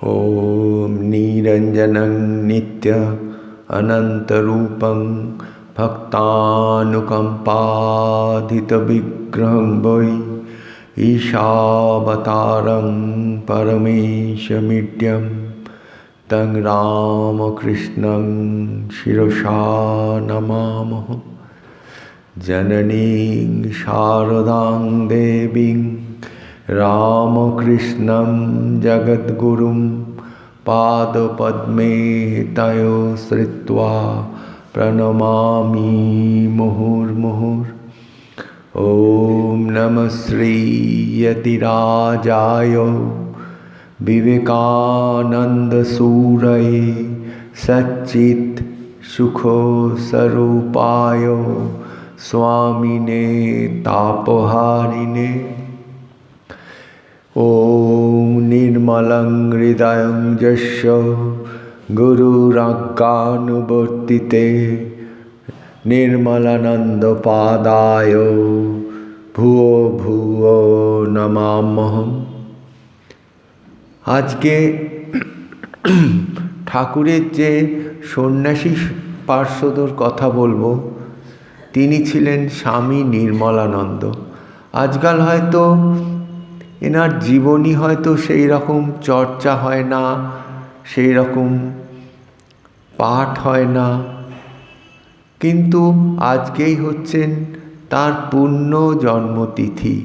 ॐ निरञ्जनं नित्य अनन्तरूपं भक्तानुकम्पाधितविग्रहं वै ईशावतारं परमेशमीड्यं तं रामकृष्णं शिरसा नमामः। जननीं शारदां देवीं रामकृष्णं जगद्गुरुं पादपद्मे तयो श्रित्वा प्रणमामि मुहुर्मुहुः। ॐ नमः श्रीयतिराजाय विवेकानन्दसूरये सच्चित् सुखस्वरूपाय स्वामिने तापहारिणे। ॐ निर्मलं हृदयं यस्य गुरुराज्ञानुवर्तिते निर्मलानन्दपादाय भुवो भुवो नमाम्यहम्। আজকে ঠাকুরের যে সন্ন্যাসী পার্শ্বদর কথা বলবো, তিনি ছিলেন স্বামী নির্মলানন্দ। আজকাল হয়তো এনার জীবনী হয়তো সেই রকম চর্চা হয় না, সেই রকম পাঠ হয় না, কিন্তু আজকেই হচ্ছেন তার পূর্ণ জন্মতিথি।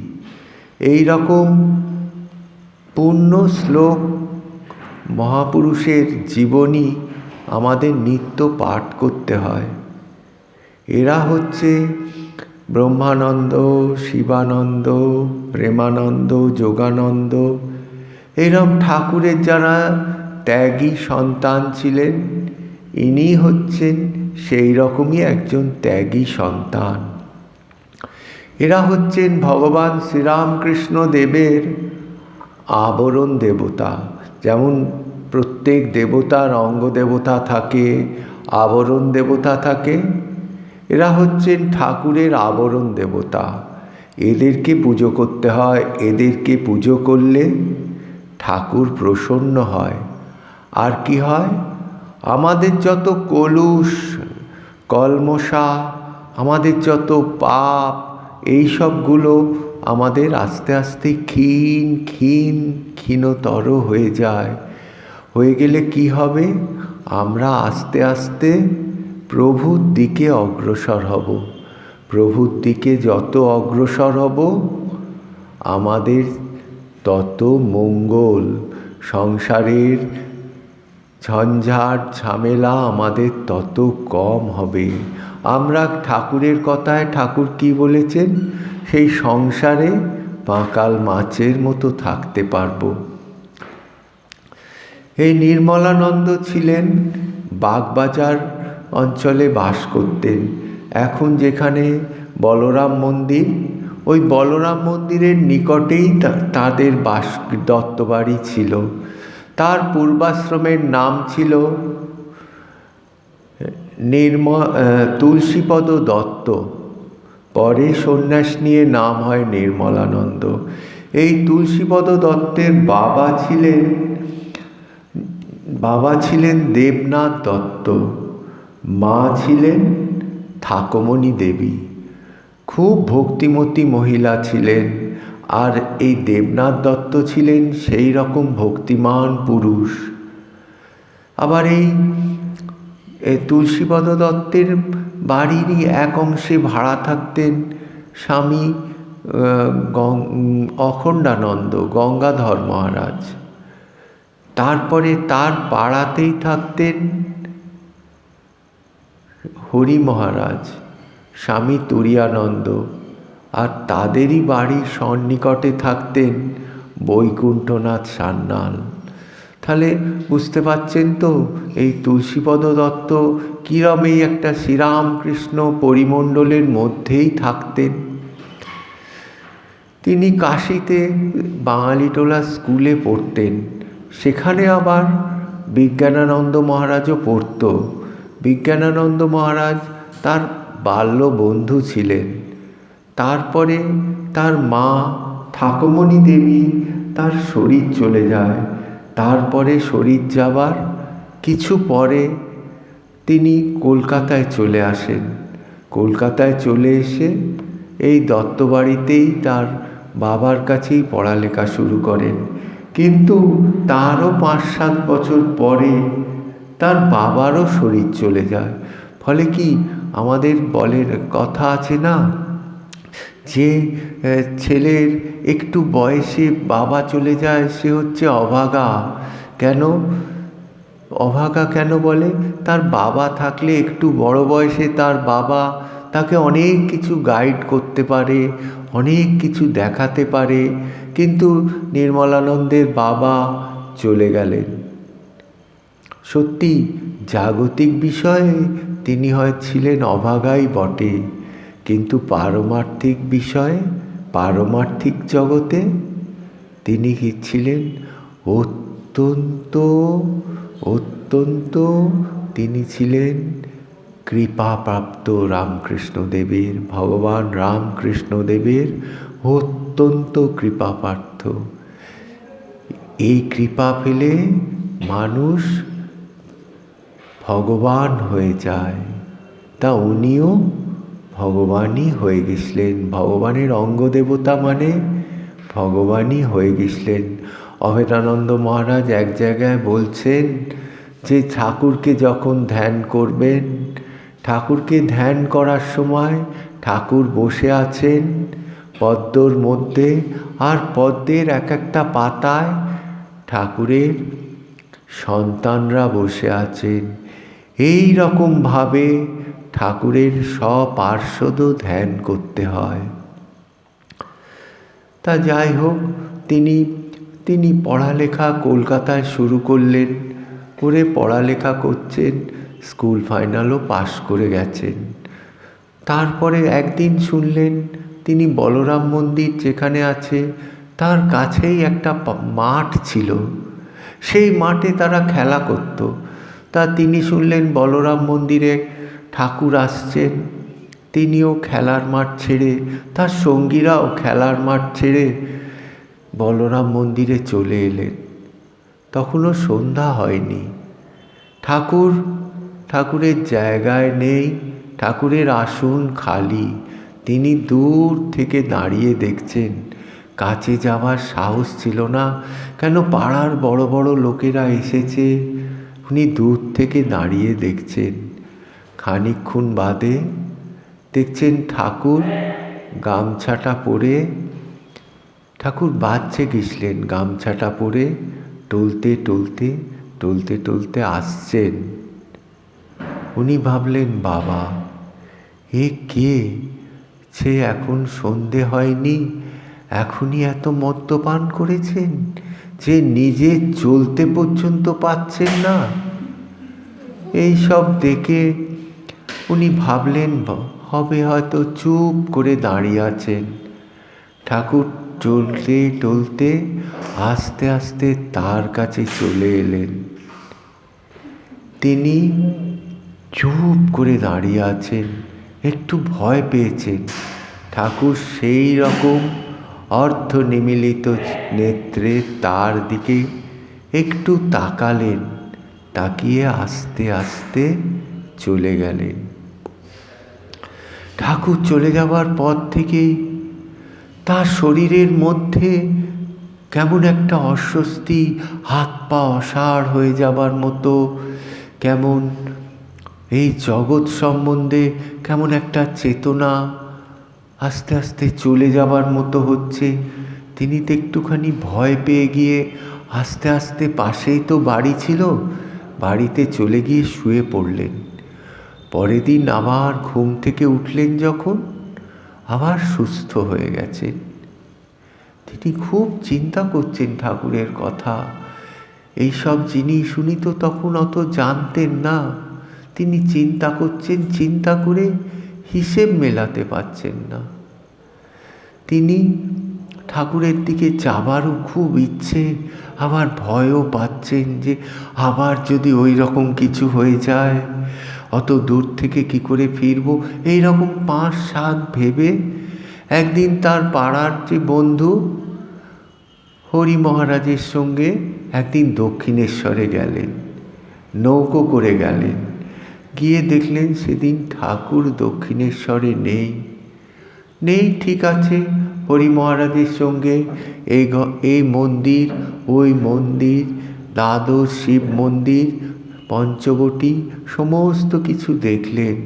এই রকম পূর্ণ শ্লোক মহাপুরুষের জীবনী আমাদের নিত্য পাঠ করতে হয়। এরা হচ্ছে ব্রহ্মানন্দ, শিবানন্দ, প্রেমানন্দ, যোগানন্দ। এরম ঠাকুরের যারা ত্যাগী সন্তান ছিলেন, ইনি হচ্ছেন সেই রকমই একজন ত্যাগী সন্তান। এরা হচ্ছেন ভগবান শ্রীরামকৃষ্ণ দেবের আবরণ দেবতা। যেমন প্রত্যেক দেবতার অঙ্গ দেবতা থাকে, আবরণ দেবতা থাকে, এরা হচ্ছেন ঠাকুরের আবরণ দেবতা। এদেরকে পুজো করতে হয়। এদেরকে পুজো করলে ঠাকুর প্রসন্ন হয়। আর কি হয়, আমাদের যত কলুষ কলমশা, আমাদের যত পাপ, এই সবগুলো আমাদের আস্তে আস্তে ক্ষীণতর হয়ে যায়। হয়ে গেলে কি হবে, আমরা আস্তে আস্তে প্রভুর দিকে অগ্রসর হব। প্রভুর দিকে যত অগ্রসর হব আমাদের তত মঙ্গল। সংসারের ঝঞ্ঝাট ঝামেলা আমাদের তত কম হবে। আমরা ঠাকুরের কথায়, ঠাকুর কি বলেছেন, সেই সংসারে পাঁকাল মাছের মতো থাকতে পারব। এই নির্মলানন্দ ছিলেন বাগবাজার অঞ্চলে বাস করতেন। এখন যেখানে বলরাম মন্দির, ওই বলরাম মন্দিরের নিকটেই তাদের দত্তবাড়ি ছিল। তার পূর্বাশ্রমের নাম ছিল তুলসীপদ দত্ত। পরে সন্ন্যাস নিয়ে নাম হয় নির্মলানন্দ। এই তুলসীপদ দত্তের বাবা ছিলেন দেবনাথ দত্ত, মা ছিলেন ঠাকুমণি দেবী। খুব ভক্তিমতী মহিলা ছিলেন। আর এই দেবনাথ দত্ত ছিলেন সেই রকম ভক্তিমান পুরুষ। আবার এই তুলসীপদ দত্তের বাড়িরই এক অংশে ভাড়া থাকতেন স্বামী অখণ্ডানন্দ, গঙ্গাধর মহারাজ। তারপরে তার পাড়াতেই থাকতেন হরি মহারাজ, স্বামী তুরীয়ানন্দ। আর তাদেরই বাড়ির সন্নিকটে থাকতেন বৈকুণ্ঠনাথ সান্যাল। তাহলে বুঝতে পারছেন তো এই তুলসীপদ দত্ত কীরমেই একটা শ্রীরামকৃষ্ণ পরিমণ্ডলের মধ্যেই থাকতেন। তিনি কাশীতে বাঙালিটোলা স্কুলে পড়তেন। সেখানে আবার বিজ্ঞানানন্দ মহারাজও পড়ত। বিজ্ঞানানন্দ মহারাজ তার বাল্য বন্ধু ছিলেন। তারপরে তার মা ঠাকুমণি দেবী তার শরীর চলে যায়। তারপরে শরীর যাবার কিছু পরে তিনি কলকাতায় চলে আসেন। কলকাতায় চলে এসে এই দত্তবাড়িতেই তার বাবার কাছেই পড়ালেখা শুরু করেন। কিন্তু তারও 5-7 বছর পরে তার বাবারও শরীর চলে যায়। ফলে কি আমাদের বলের কথা আছে না, যে ছেলের একটু বয়সে বাবা চলে যায় সে হচ্ছে অভাগা। কেন অভাগা কেন বলে? তার বাবা থাকলে একটু বড় বয়সে তার বাবা তাকে অনেক কিছু গাইড করতে পারে, অনেক কিছু দেখাতে পারে। কিন্তু নির্মলানন্দের বাবা চলে গেলেন। সত্যি জাগতিক বিষয়ে তিনি ছিলেন অভাগাই বটে, কিন্তু পারমার্থিক বিষয়ে, পারমার্থিক জগতে তিনি ছিলেন অত্যন্ত তিনি ছিলেন কৃপাপ্রাপ্ত রামকৃষ্ণদেবের, ভগবান রামকৃষ্ণদেবের অত্যন্ত কৃপাপ্রাপ্ত। এই কৃপা পেলে মানুষ ভগবান হয়ে যায়। তা উনিও ভগবানই হয়ে গেছিলেন। ভগবানের অঙ্গদেবতা মানে ভগবানই হয়ে গেছিলেন। অভেদানন্দ মহারাজ এক জায়গায় বলছেন যে ঠাকুরকে যখন ধ্যান করবেন, ঠাকুরকে ধ্যান করার সময় ঠাকুর বসে আছেন পদ্মর মধ্যে, আর পদ্মের এক একটা পাতায় ঠাকুরের সন্তানরা বসে আছেন। এই রকমভাবে ঠাকুরের স্বপার্ষদ ধ্যান করতে হয়। তা যাই হোক, তিনি পড়ালেখা কলকাতায় শুরু করলেন, করে পড়ালেখা করছেন, স্কুল ফাইনালও পাশ করে গেছেন। তারপরে একদিন শুনলেন তিনি বলরাম মন্দির যেখানে আছে তার কাছেই একটা মাঠ ছিল, সেই মাঠে তারা খেলা করত। তা তিনি শুনলেন বলরাম মন্দিরে ঠাকুর আসছেন, তিনিও খেলার মাঠ ছেড়ে, তার সঙ্গীরাও খেলার মাঠ ছেড়ে বলরাম মন্দিরে চলে এলেন। তখনও সন্ধ্যা হয়নি, ঠাকুরের জায়গায় নেই, ঠাকুরের আসন খালি। তিনি দূর থেকে দাঁড়িয়ে দেখছেন, কাছে যাওয়ার সাহস ছিল না, কেন পাড়ার বড় বড় লোকেরা এসেছে। উনি দূর থেকে দাঁড়িয়ে দেখছেন। খানিকক্ষণ বাদে দেখছেন ঠাকুর গামছাটা পরে, ঠাকুর বাচ্চে গেছিলেন, গামছাটা পরে টলতে আসছেন। উনি ভাবলেন, বাবা এ কে? সে এখন সন্ধে হয়নি, এখনই এত মদ্যপান করেছেন যে নিজে চলতে পর্যন্ত পাচ্ছেন না। এই সব দেখে উনি ভাবলেন হবে হয়তো, চুপ করে দাঁড়িয়ে আছেন। ঠাকুর টলতে আস্তে আস্তে তার কাছে চলে এলেন। তিনি চুপ করে দাঁড়িয়ে আছেন, একটু ভয় পেয়েছেন। ঠাকুর সেই রকম অর্ধ নিমীলিত নেত্রে তার দিকে একটু তাকালেন, তাকিয়ে আস্তে আস্তে চলে গেলেন। ঠাকুর চলে যাবার পর থেকেই তার শরীরের মধ্যে কেমন একটা অস্বস্তি, হাত পা অসাড় হয়ে যাবার মতো, কেমন এই জগৎ সম্বন্ধে কেমন একটা চেতনা আস্তে আস্তে চলে যাবার মতো হচ্ছে। তিনি তো একটুখানি ভয় পেয়ে গিয়ে আস্তে আস্তে, পাশেই তো বাড়ি ছিল, বাড়িতে চলে গিয়ে শুয়ে পড়লেন। পরের দিন আবার ঘুম থেকে উঠলেন যখন, আবার সুস্থ হয়ে গেছেন। তিনি খুব চিন্তা করছেন ঠাকুরের কথা। এইসব জিনিস উনি তো তখন অত জানতেন না। তিনি চিন্তা করছেন, চিন্তা করে হিসেব মেলাতে পারছেন না। তিনি ঠাকুরের দিকে যাবারও খুব ইচ্ছে, আবার ভয়ও পাচ্ছেন যে আবার যদি ওই রকম কিছু হয়ে যায়, অত দূর থেকে কি করে ফিরবো, এইরকম 5-7 ভেবে একদিন তার পাড়ার যে বন্ধু হরি মহারাজের সঙ্গে একদিন দক্ষিণেশ্বরে গেলেন, নৌকো করে গেলেন। গিয়ে দেখলেন সেদিন ঠাকুর দক্ষিণেশ্বরে নেই। ঠিক আছে, হরি মহারাজের সঙ্গে এই মন্দির, ওই মন্দির, দ্বাদশ শিব মন্দির, পঞ্চবটী সমস্ত কিছু দেখলেন।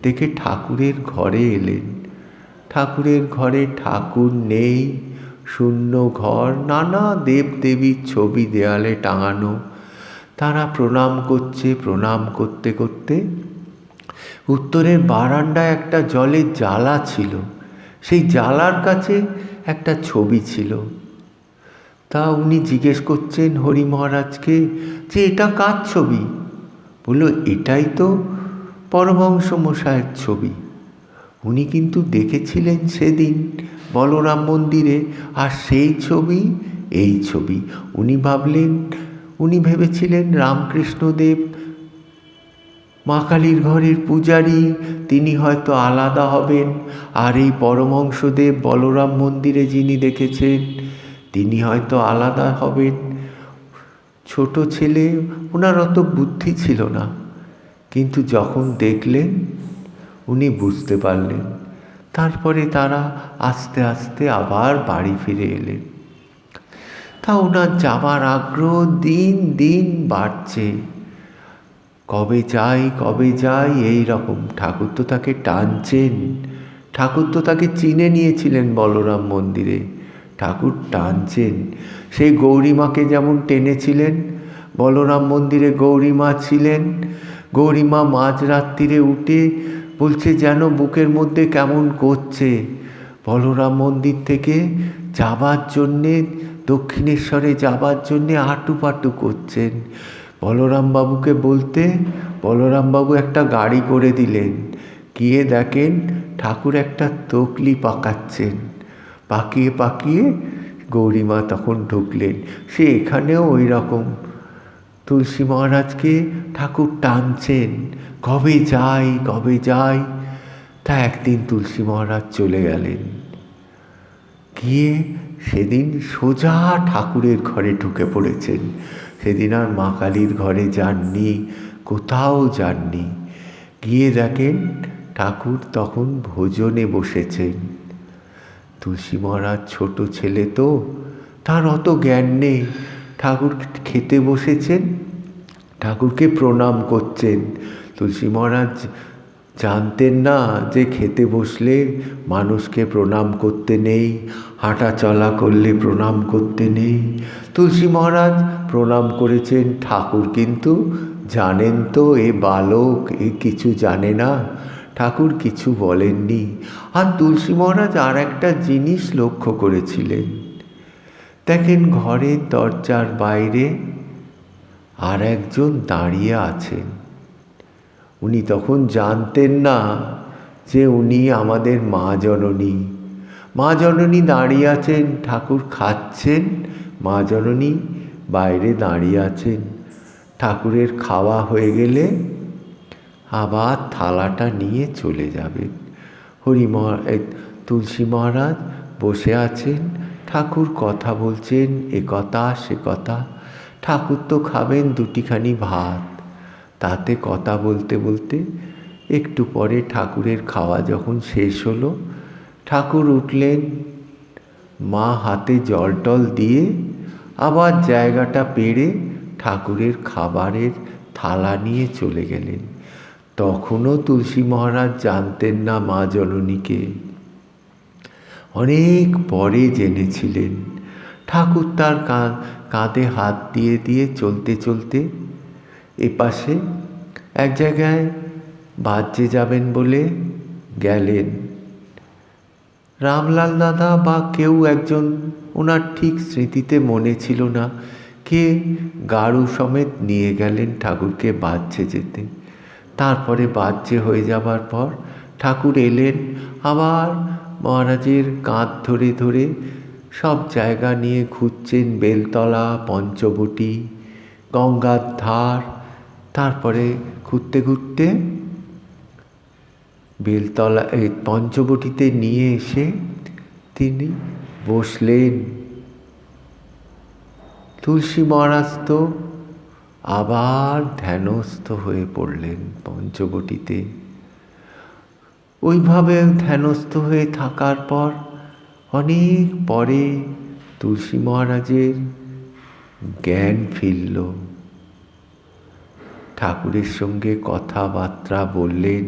দেখে ঠাকুরের ঘরে এলেন। ঠাকুরের ঘরে ঠাকুর নেই, শূন্য ঘর, নানা দেবদেবীর ছবি দেয়ালে টাঙানো। তারা প্রণাম করছে। প্রণাম করতে করতে উত্তরের বারান্দায় একটা জলের জালা ছিল, সেই জালার কাছে একটা ছবি ছিল। তা উনি জিজ্ঞেস করছেন হরি মহারাজকে যে এটা কার ছবি? বলল এটাই তো পরমহংস মশায়ের ছবি। উনি কিন্তু দেখেছিলেন সেদিন বলরাম মন্দিরে, আর সেই ছবি এই ছবি। উনি ভেবেছিলেন রামকৃষ্ণদেব মা কালীর ঘরের পূজারী, তিনি হয়তো আলাদা হবেন, আর এই পরমহংসদেব বলরাম মন্দিরে যিনি দেখেছেন তিনি হয়তো আলাদা হবেন। ছোট ছেলে, ওনার অত বুদ্ধি ছিল না, কিন্তু যখন দেখলেন উনি বুঝতে পারলেন। তারপরে তারা আস্তে আস্তে আবার বাড়ি ফিরে এলেন। তা ওনার যাবার আগ্রহ দিন দিন বাড়ছে। কবে যাই এই রকম। ঠাকুর তো তাকে টানছেন, ঠাকুর তো তাকে চিনে নিয়েছিলেন বলরাম মন্দিরে, ঠাকুর টানছেন। সেই গৌরীমাকে যেমন টেনেছিলেন, বলরাম মন্দিরে গৌরীমা ছিলেন। গৌরীমা মাঝরাত্রিরে উঠে বলছে যেন বুকের মধ্যে কেমন করছে। বলরাম মন্দির থেকে যাবার জন্যে, দক্ষিণেশ্বরে যাবার জন্যে আটুপাটু করছেন। বলরামবাবুকে বলতে বলরামবাবু একটা গাড়ি করে দিলেন। গিয়ে দেখেন ঠাকুর একটা তকলি পাকাচ্ছেন। পাকিয়ে গৌরীমা তখন ঢুকলেন। সে এখানেও ওই রকম তুলসী মহারাজকে ঠাকুর টানছেন, কবে যাই। তা একদিন তুলসী মহারাজ চলে গেলেন। গিয়ে সেদিন সোজা ঠাকুরের ঘরে ঢুকে পড়েছেন। সেদিন আর মা কালীর ঘরে যাননি, কোথাও যাননি। গিয়ে দেখেন ঠাকুর তখন ভোজনে বসেছেন। তুলসী মহারাজ ছোট ছেলে তো, তার অত জ্ঞান নেই। ঠাকুর খেতে বসেছেন, ঠাকুরকে প্রণাম করছেন। তুলসী মহারাজ জানতেন না যে খেতে বসলে মানুষকে প্রণাম করতে নেই, হাঁটা চলা করলে প্রণাম করতে নেই। তুলসী মহারাজ প্রণাম করেছেন। ঠাকুর কিন্তু জানেন তো এ বালক, এ কিছু জানে না, ঠাকুর কিছু বলেননি। আর তুলসী মহারাজ আর একটা জিনিস লক্ষ্য করেছিলেন। দেখেন ঘরের দরজার বাইরে আর একজন দাঁড়িয়ে আছেন। উনি তখন জানতেন না যে উনি আমাদের মা জননী দাঁড়িয়ে আছেন, ঠাকুর খাচ্ছেন, মা জননী বাইরে দাঁড়িয়ে আছেন। ঠাকুরের খাওয়া হয়ে গেলে আবার থালাটা নিয়ে চলে যাবেন। তুলসী মহারাজ বসে আছেন, ঠাকুর কথা বলছেন, এ কথা সে কথা। ঠাকুর তো খাবেন দুটিখানি ভাত, তাতে কথা বলতে বলতে একটু পরে ঠাকুরের খাওয়া যখন শেষ হলো, ঠাকুর উঠলেন। মা হাতে জল টল দিয়ে আবার জায়গাটা পেড়ে ঠাকুরের খাবারের থালা নিয়ে চলে গেলেন। তখনও তুলসী মহারাজ জানতেন না মা জননীকে, অনেক পরে জেনেছিলেন। ঠাকুর তার কাঁধে হাত দিয়ে দিয়ে চলতে চলতে এপাশে এক জায়গায় বাজ্যে যাবেন বলে গেলেন। রামলাল দাদা বা কেউ একজন, ওনার ঠিক স্মৃতিতে মনে ছিল না, কে গাড়ু সমেত নিয়ে গেলেন ঠাকুরকে বাজ্যে যেতে। তারপরে বাজ্যে হয়ে যাবার পর ঠাকুর এলেন, আবার মহারাজের কাঁধ ধরে ধরে সব জায়গা নিয়ে ঘুরছেন। বেলতলা, পঞ্চবটী, গঙ্গার ধার। তারপরে ঘুরতে ঘুরতে বেলতলা পঞ্চবটীতে নিয়ে এসে তিনি বসলেন। তুলসী মহারাজ তো আবার ধ্যানস্থ হয়ে পড়লেন পঞ্চবটিতে। ওইভাবে ধ্যানস্থ হয়ে থাকার পর অনেক পরে তুলসী মহারাজের জ্ঞান ফিরল। ঠাকুরের সঙ্গে কথাবার্তা বললেন।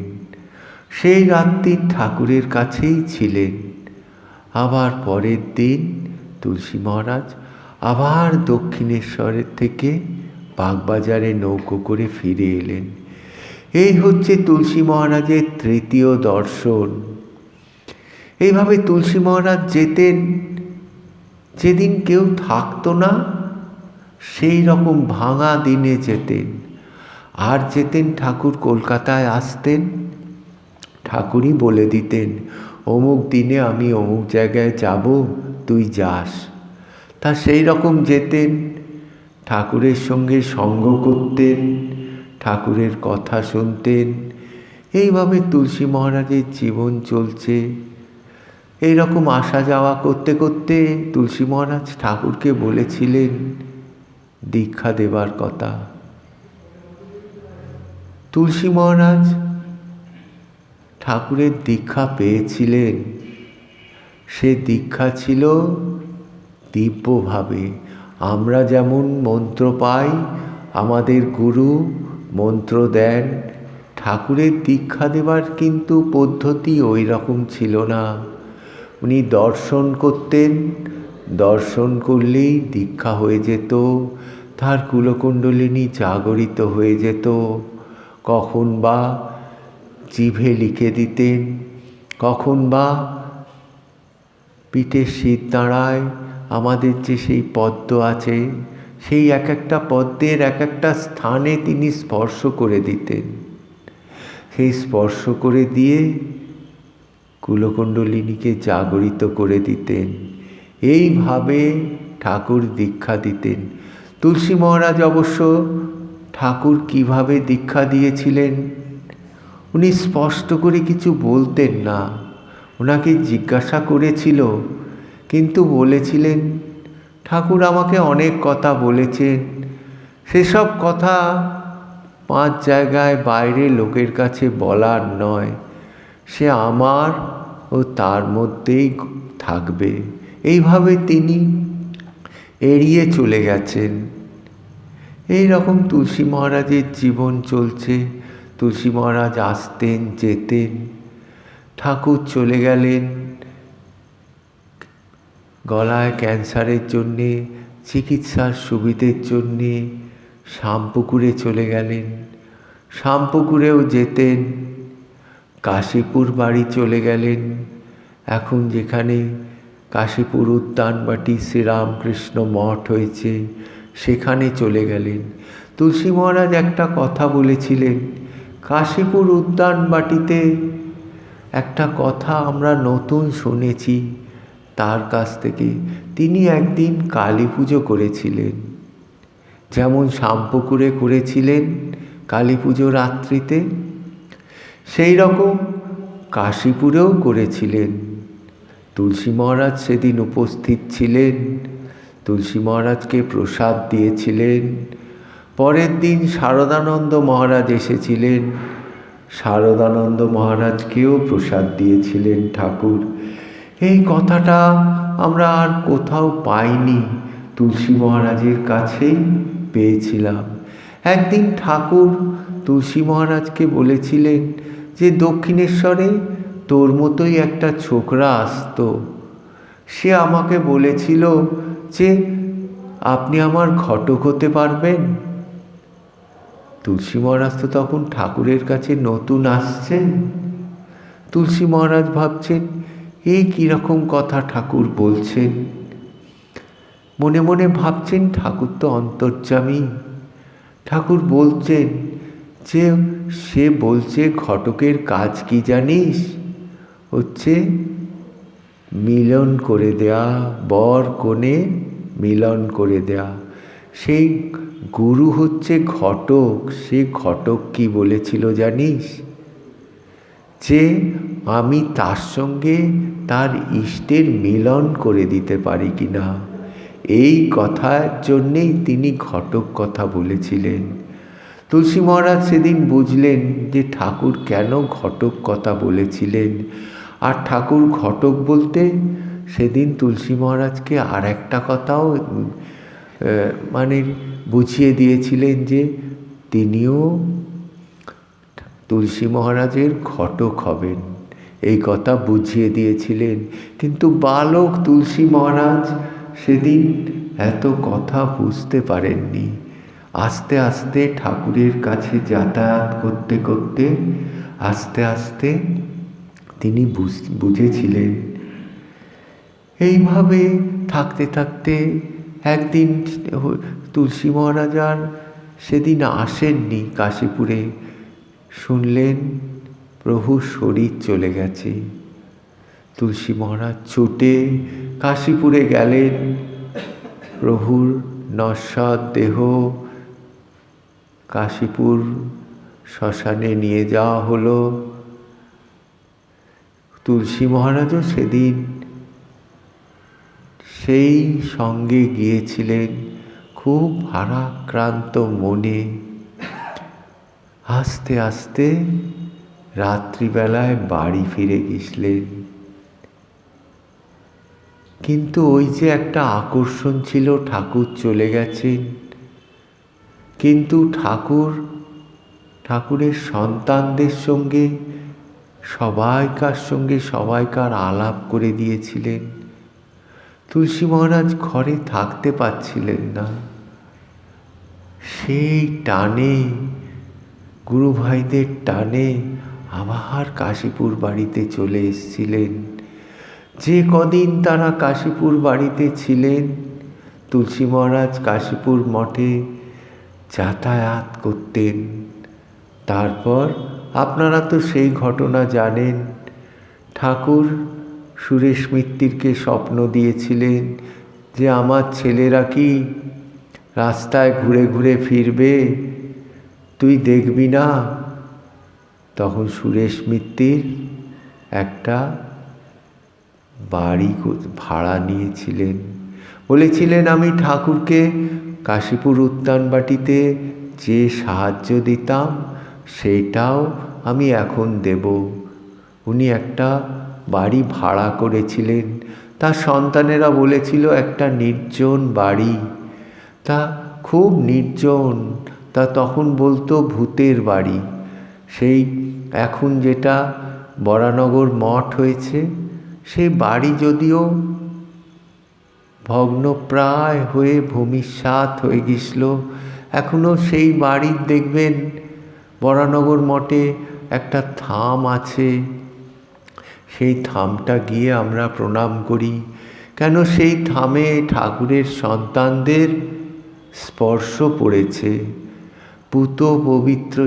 সেই রাত্রি ঠাকুরের কাছেই ছিলেন। আবার পরের দিন তুলসী মহারাজ আবার দক্ষিণেশ্বরের থেকে বাগবাজারে নৌকো করে ফিরে এলেন। এই হচ্ছে তুলসী মহারাজের তৃতীয় দর্শন। এইভাবে তুলসী মহারাজ যেতেন, যেদিন কেউ থাকতো না সেই রকম ভাঙা দিনে যেতেন। আর যেতেন ঠাকুর কলকাতায় আসতেন, ঠাকুরই বলে দিতেন অমুক দিনে আমি অমুক জায়গায় যাব, তুই যাস। তা সেই রকম যেতেন, ঠাকুরের সঙ্গে সঙ্গ করতেন, ঠাকুরের কথা শুনতেন। এইভাবে তুলসী মহারাজের জীবন চলছে। এই রকম আসা যাওয়া করতে করতে তুলসী মহারাজ ঠাকুরকে বলেছিলেন দীক্ষা দেবার কথা। তুলসী মহারাজ ঠাকুরের দীক্ষা পেয়েছিলেন। সে দীক্ষা ছিল দিব্যভাবে। আমরা যেমন মন্ত্র পাই, আমাদের গুরু মন্ত্র দেন, ঠাকুরের দীক্ষা দেবার কিন্তু পদ্ধতি ওই রকম ছিল না। উনি দর্শন করতেন, দর্শন করলেই দীক্ষা হয়ে যেত, তার কুলকুণ্ডলিনী জাগরিত হয়ে যেত। কখন বা জিভে লিখে দিতেন, কখন বা পিঠের শিরদাঁড়ায় আমাদের যে সেই পদ্ম আছে, সেই এক একটা পদ্মের এক একটা স্থানে তিনি স্পর্শ করে দিতেন। সেই স্পর্শ করে দিয়ে কুলকুণ্ডলিনীকে জাগরিত করে দিতেন। এইভাবে ঠাকুর দীক্ষা দিতেন। তুলসী মহারাজ অবশ্য ঠাকুর কিভাবে দীক্ষা দিয়েছিলেন উনি স্পষ্ট করে কিছু বলতেন না। ওনাকে জিজ্ঞাসা করেছিল, কিন্তু বলেছিলেন ঠাকুর আমাকে অনেক কথা বলেছেন, সেসব কথা 5 জায়গায় বাইরে লোকের কাছে বলার নয়, সে আমার ও তার মধ্যেই থাকবে। এইভাবে তিনি এড়িয়ে চলে গেছেন। এই রকম তুলসী মহারাজের জীবন চলছে। তুলসী মহারাজ আসতেন, যেতেন। ঠাকুর চলে গেলেন গলায় ক্যান্সারের জন্যে চিকিৎসার সুবিধের জন্যে শ্যামপুকুরে চলে গেলেন। শ্যামপুকুরেও যেতেন। কাশীপুর বাড়ি চলে গেলেন, এখন যেখানে কাশীপুর উদ্যানবাটি শ্রীরামকৃষ্ণ মঠ হয়েছে সেখানে চলে গেলেন। তুলসী মহারাজ একটা কথা বলেছিলেন, কাশীপুর উদ্যানবাটিতে একটা কথা আমরা নতুন শুনেছি তার কাছ থেকে। তিনি একদিন কালী পুজো করেছিলেন, যেমন শ্যামপুকুরে করেছিলেন কালী পুজো রাত্রিতে, সেই রকম কাশীপুরেও করেছিলেন। তুলসী মহারাজ সেদিন উপস্থিত ছিলেন, তুলসী মহারাজকে প্রসাদ দিয়েছিলেন। পরের দিন শারদানন্দ মহারাজ এসেছিলেন, শারদানন্দ মহারাজকেও প্রসাদ দিয়েছিলেন ঠাকুর। এই কথাটা আমরা আর কোথাও পাইনি, তুলসী মহারাজের কাছেই পেয়েছিলাম। একদিন ঠাকুর তুলসী মহারাজকে বলেছিলেন যে দক্ষিণেশ্বরে তোর মতোই একটা ছোকরা আসতো, সে আমাকে বলেছিল যে আপনি আমার ঘটক হতে পারবেন। তুলসী মহারাজ তো তখন ঠাকুরের কাছে নতুন আসছেন। তুলসী মহারাজ ভাবছেন এই কীরকম কথা ঠাকুর বলছেন। মনে মনে ভাবছেন ঠাকুর তো অন্তর্যামী। ঠাকুর বলছেন যে সে বলছে ঘটকের কাজ কি জানিস, হচ্ছে মিলন করে দেয়া, বর কনে মিলন করে দেয়া। সেই গুরু হচ্ছে ঘটক। সে ঘটক কি বলেছিল জানিস, যে আমি তার সঙ্গে তার ইষ্টের মিলন করে দিতে পারি কিনা। এই কথার জন্যেই তিনি ঘটক কথা বলেছিলেন। তুলসী মহারাজ সেদিন বুঝলেন যে ঠাকুর কেন ঘটক কথা বলেছিলেন। আর ঠাকুর ঘটক বলতে সেদিন তুলসী মহারাজকে আর একটা কথাও মানে বুঝিয়ে দিয়েছিলেন যে তিনিও তুলসী মহারাজের ঘটক হবেন, এই কথা বুঝিয়ে দিয়েছিলেন। কিন্তু বালক তুলসী মহারাজ সেদিন এত কথা বুঝতে পারেননি। আস্তে আস্তে ঠাকুরের কাছে যাতায়াত করতে করতে আস্তে আস্তে তিনি বুঝেছিলেন। এইভাবে থাকতে থাকতে একদিন তুলসী মহারাজ আর সেদিন আসেননি কাশীপুরে। শুনলেন প্রভুর শরীর চলে গেছে। তুলসী মহারাজ ছুটে কাশীপুরে গেলেন। প্রভুর নশ্বর দেহ কাশীপুর শ্মশানে নিয়ে যাওয়া হলো। তুলসী মহারাজও সেদিন সেই সঙ্গে গিয়েছিলেন খুব ভারাক্রান্ত মনে। আস্তে আস্তে রাত্রিবেলায় বাড়ি ফিরে গেছিলেন। কিন্তু ওই যে একটা আকর্ষণ ছিল, ঠাকুর চলে গেছেন, কিন্তু ঠাকুরের সন্তানদের সঙ্গে সবাইকার আলাপ করে দিয়েছিলেন। তুলসী মহারাজ ঘরে থাকতে পারছিলেন না। সেই টানে, গুরু ভাইদের টানে আবার কাশীপুর বাড়িতে চলে এসেছিলেন। যে কদিন তারা কাশীপুর বাড়িতে ছিলেন, তুলসী মহারাজ কাশীপুর মঠে যাতায়াত করতেন। তারপর আপনারা তো সেই ঘটনা জানেন। ঠাকুর সুরেশ মিত্তিরকে স্বপ্ন দিয়েছিলেন যে আমার ছেলেরা কি রাস্তায় ঘুরে ঘুরে ফিরবে, তুই দেখবি না। তখন সুরেশ মিত্তির একটা বাড়ি ভাড়া নিয়েছিলেন। বলেছিলেন আমি ঠাকুরকে কাশীপুর উদ্যানবাটিতে যে সাহায্য দিতাম সেটাও আমি এখন দেব। উনি একটা বাড়ি ভাড়া করেছিলেন। তার সন্তানেরা বলেছিল একটা নির্জন বাড়ি, তা খুব নির্জন, তা তখন বলতো ভূতের বাড়ি। সেই এখন যেটা বরানগর মঠ হয়েছে, সেই বাড়ি যদিও ভগ্নপ্রায় হয়ে ভূমিসাৎ হয়ে গেছিল, এখনও সেই বাড়ির দেখবেন বরানগর মঠে একটা থাম আছে। সেই থামটা গিয়ে আমরা প্রণাম করি, কেন সেই থামে ঠাকুরের সন্তানদের স্পর্শ পড়েছে। পুত পবিত্র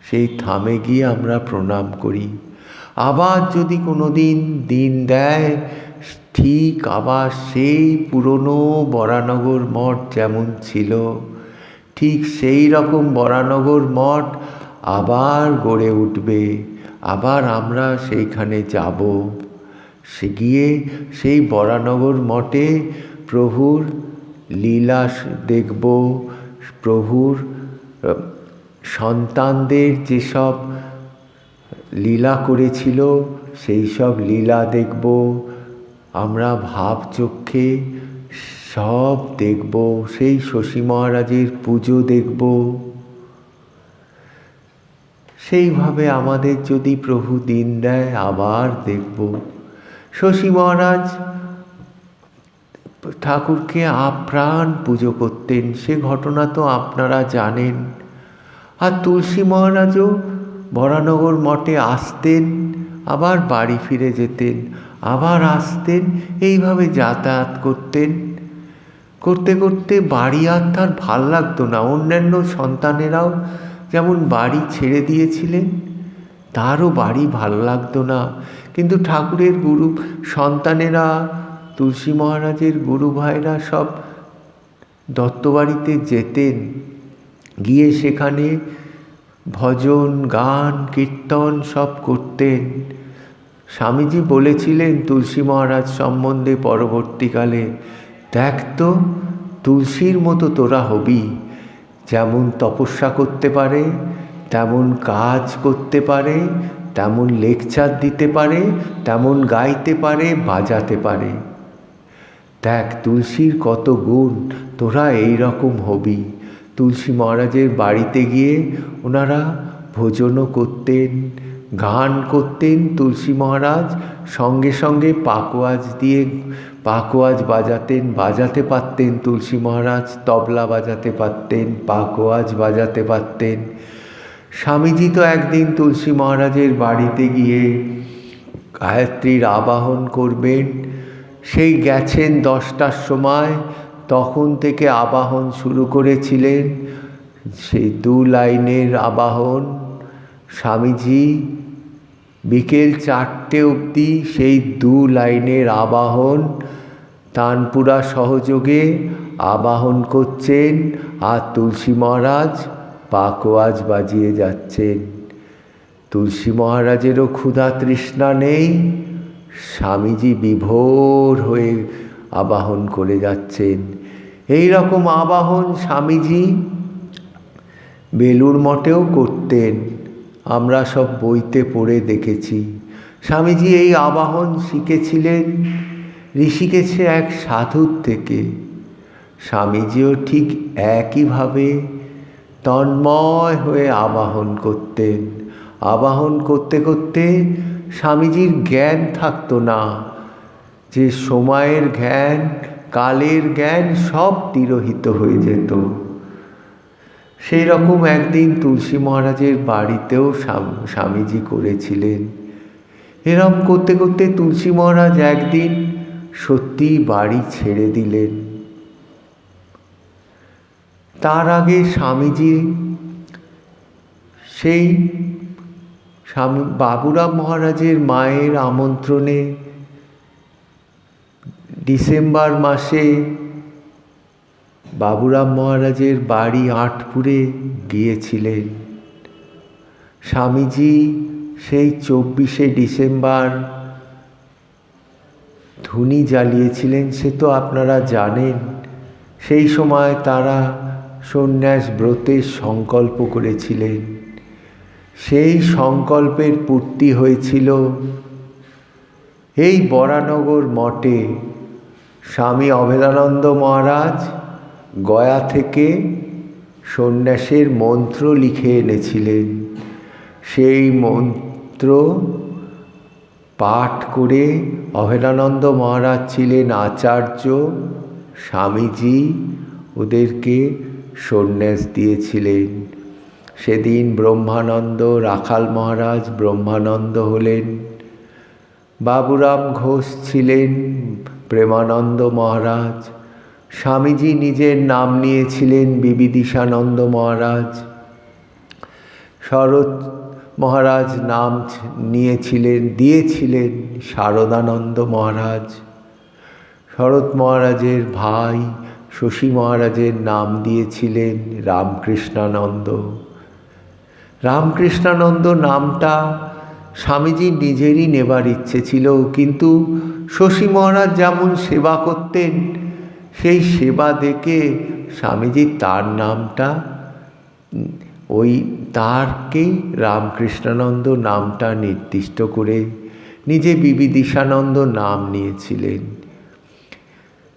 সেই থামে গিয়ে আমরা প্রণাম করি। আবার যদি কোনো দিন দেয়, ঠিক আবার সেই পুরনো বরানগর মঠ যেমন ছিল, ঠিক সেই রকম বরানগর মঠ আবার গড়ে উঠবে। আবার আমরা সেইখানে যাব, সে গিয়ে সেই বরানগর মঠে প্রভুর লীলা দেখব, প্রভুর সন্তানদের যেসব লীলা করেছিল সেই সব লীলা দেখব। আমরা ভাবচক্ষে সব দেখব, সেই শশী মহারাজের পুজো দেখব। সেইভাবে আমাদের যদি প্রভু দিন দেয় আবার দেখব। শশী মহারাজ ঠাকুরকে আপ্রাণ পুজো করতেন, সে ঘটনা তো আপনারা জানেন। আর তুলসী মহারাজও বরানগর মঠে আসতেন, আবার বাড়ি ফিরে যেতেন, আবার আসতেন, এইভাবে যাতায়াত করতেন। করতে করতে বাড়ি আর তার ভাল লাগতো না। অন্যান্য সন্তানেরাও যেমন বাড়ি ছেড়ে দিয়েছিলেন, তারও বাড়ি ভালো লাগতো না। কিন্তু ঠাকুরের সন্তানেরা, তুলসী মহারাজের গুরু ভাইরা সব দত্তবাড়িতে যেতেন, গিয়ে সেখানে ভজন গান কীর্তন সব করতেন। স্বামীজি বলেছিলেন তুলসী মহারাজ সম্বন্ধে পরবর্তীকালে, দেখ তো তুলসীর মতো তোরা হবি, যেমন তপস্যা করতে পারে, তেমন কাজ করতে পারে, তেমন লেকচার দিতে পারে, তেমন গাইতে পারে, বাজাতে পারে। দেখ তুলসীর কত গুণ, তোরা এই রকম হবি। তুলসী মহারাজের বাড়িতে গিয়ে ওনারা ভোজনও করতেন, গান করতেন। তুলসী মহারাজ সঙ্গে সঙ্গে পাকওয়াজ বাজাতে পারতেন। তুলসী মহারাজ তবলা বাজাতে পারতেন, পাকওয়াজ বাজাতে পারতেন। স্বামীজি তো একদিন তুলসী মহারাজের বাড়িতে গিয়ে গায়ত্রীর আবাহন করবেন, সেই গেছেন 10টার সময়, তখন থেকে আবাহন শুরু করেছিলেন। সেই 2 লাইনের আবাহন স্বামীজি বিকেল 4টে অবধি সেই 2 লাইনের আবাহন তানপুরা সহযোগে আবাহন করছেন, আর তুলসী মহারাজ পাকওয়াজ বাজিয়ে যাচ্ছেন। তুলসী মহারাজেরও ক্ষুধা তৃষ্ণা নেই, স্বামীজি বিভোর হয়ে আবাহন করে যাচ্ছেন। এই রকম আবাহন স্বামীজি বেলুড় মঠেও করতেন, আমরা সব বইতে পড়ে দেখেছি। স্বামীজি এই আবাহন শিখেছিলেন ঋষিকেশে এক সাধুর থেকে। স্বামীজিও ঠিক একইভাবে তন্ময় হয়ে আবাহন করতেন। আবাহন করতে করতে স্বামীজির জ্ঞান থাকতো না, যে সময়ের জ্ঞান, কালের জ্ঞান সব তিরোহিত হয়ে যেত। সেই রকম একদিন তুলসী মহারাজের বাড়িতেও স্বামীজি করেছিলেন। এরম করতে করতে তুলসী মহারাজ একদিন সত্যিই বাড়ি ছেড়ে দিলেন। তার আগে স্বামীজি সেই বাবুরাম মহারাজের মায়ের আমন্ত্রণে ডিসেম্বর মাসে বাবুরাম মহারাজের বাড়ি আটপুরে গিয়েছিলেন। স্বামীজি সেই 24শে ডিসেম্বর ধুনি জ্বালিয়েছিলেন, সে তো আপনারা জানেন। সেই সময় তারা সন্ন্যাস ব্রতের সংকল্প করেছিলেন। সেই সংকল্পের পূর্তি হয়েছিল এই বরানগর মঠে। স্বামী অভেদানন্দ মহারাজ গয়া থেকে সন্ন্যাসের মন্ত্র লিখে এনেছিলেন। সেই মন্ত্র পাঠ করে অভেদানন্দ মহারাজ ছিলেন আচার্য, স্বামীজি ওদেরকে সন্ন্যাস দিয়েছিলেন। সেদিন ব্রহ্মানন্দ, রাখাল মহারাজ ব্রহ্মানন্দ হলেন, বাবুরাম ঘোষ ছিলেন প্রেমানন্দ মহারাজ, স্বামীজি নিজের নাম নিয়েছিলেন বিবিদিশানন্দ মহারাজ, শরৎ মহারাজ নাম দিয়েছিলেন শারদানন্দ মহারাজ, শরৎ মহারাজের ভাই শশী মহারাজের নাম দিয়েছিলেন রামকৃষ্ণানন্দ। রামকৃষ্ণানন্দ নামটা স্বামীজির নিজেরই নেবার ইচ্ছে ছিল, কিন্তু শশী মহারাজ যেমন সেবা করতেন, সেই সেবা দেখে স্বামীজি তার নামটা তারকেই রামকৃষ্ণানন্দ নামটা নির্দিষ্ট করে নিজে বিবিদিশানন্দ নাম নিয়েছিলেন।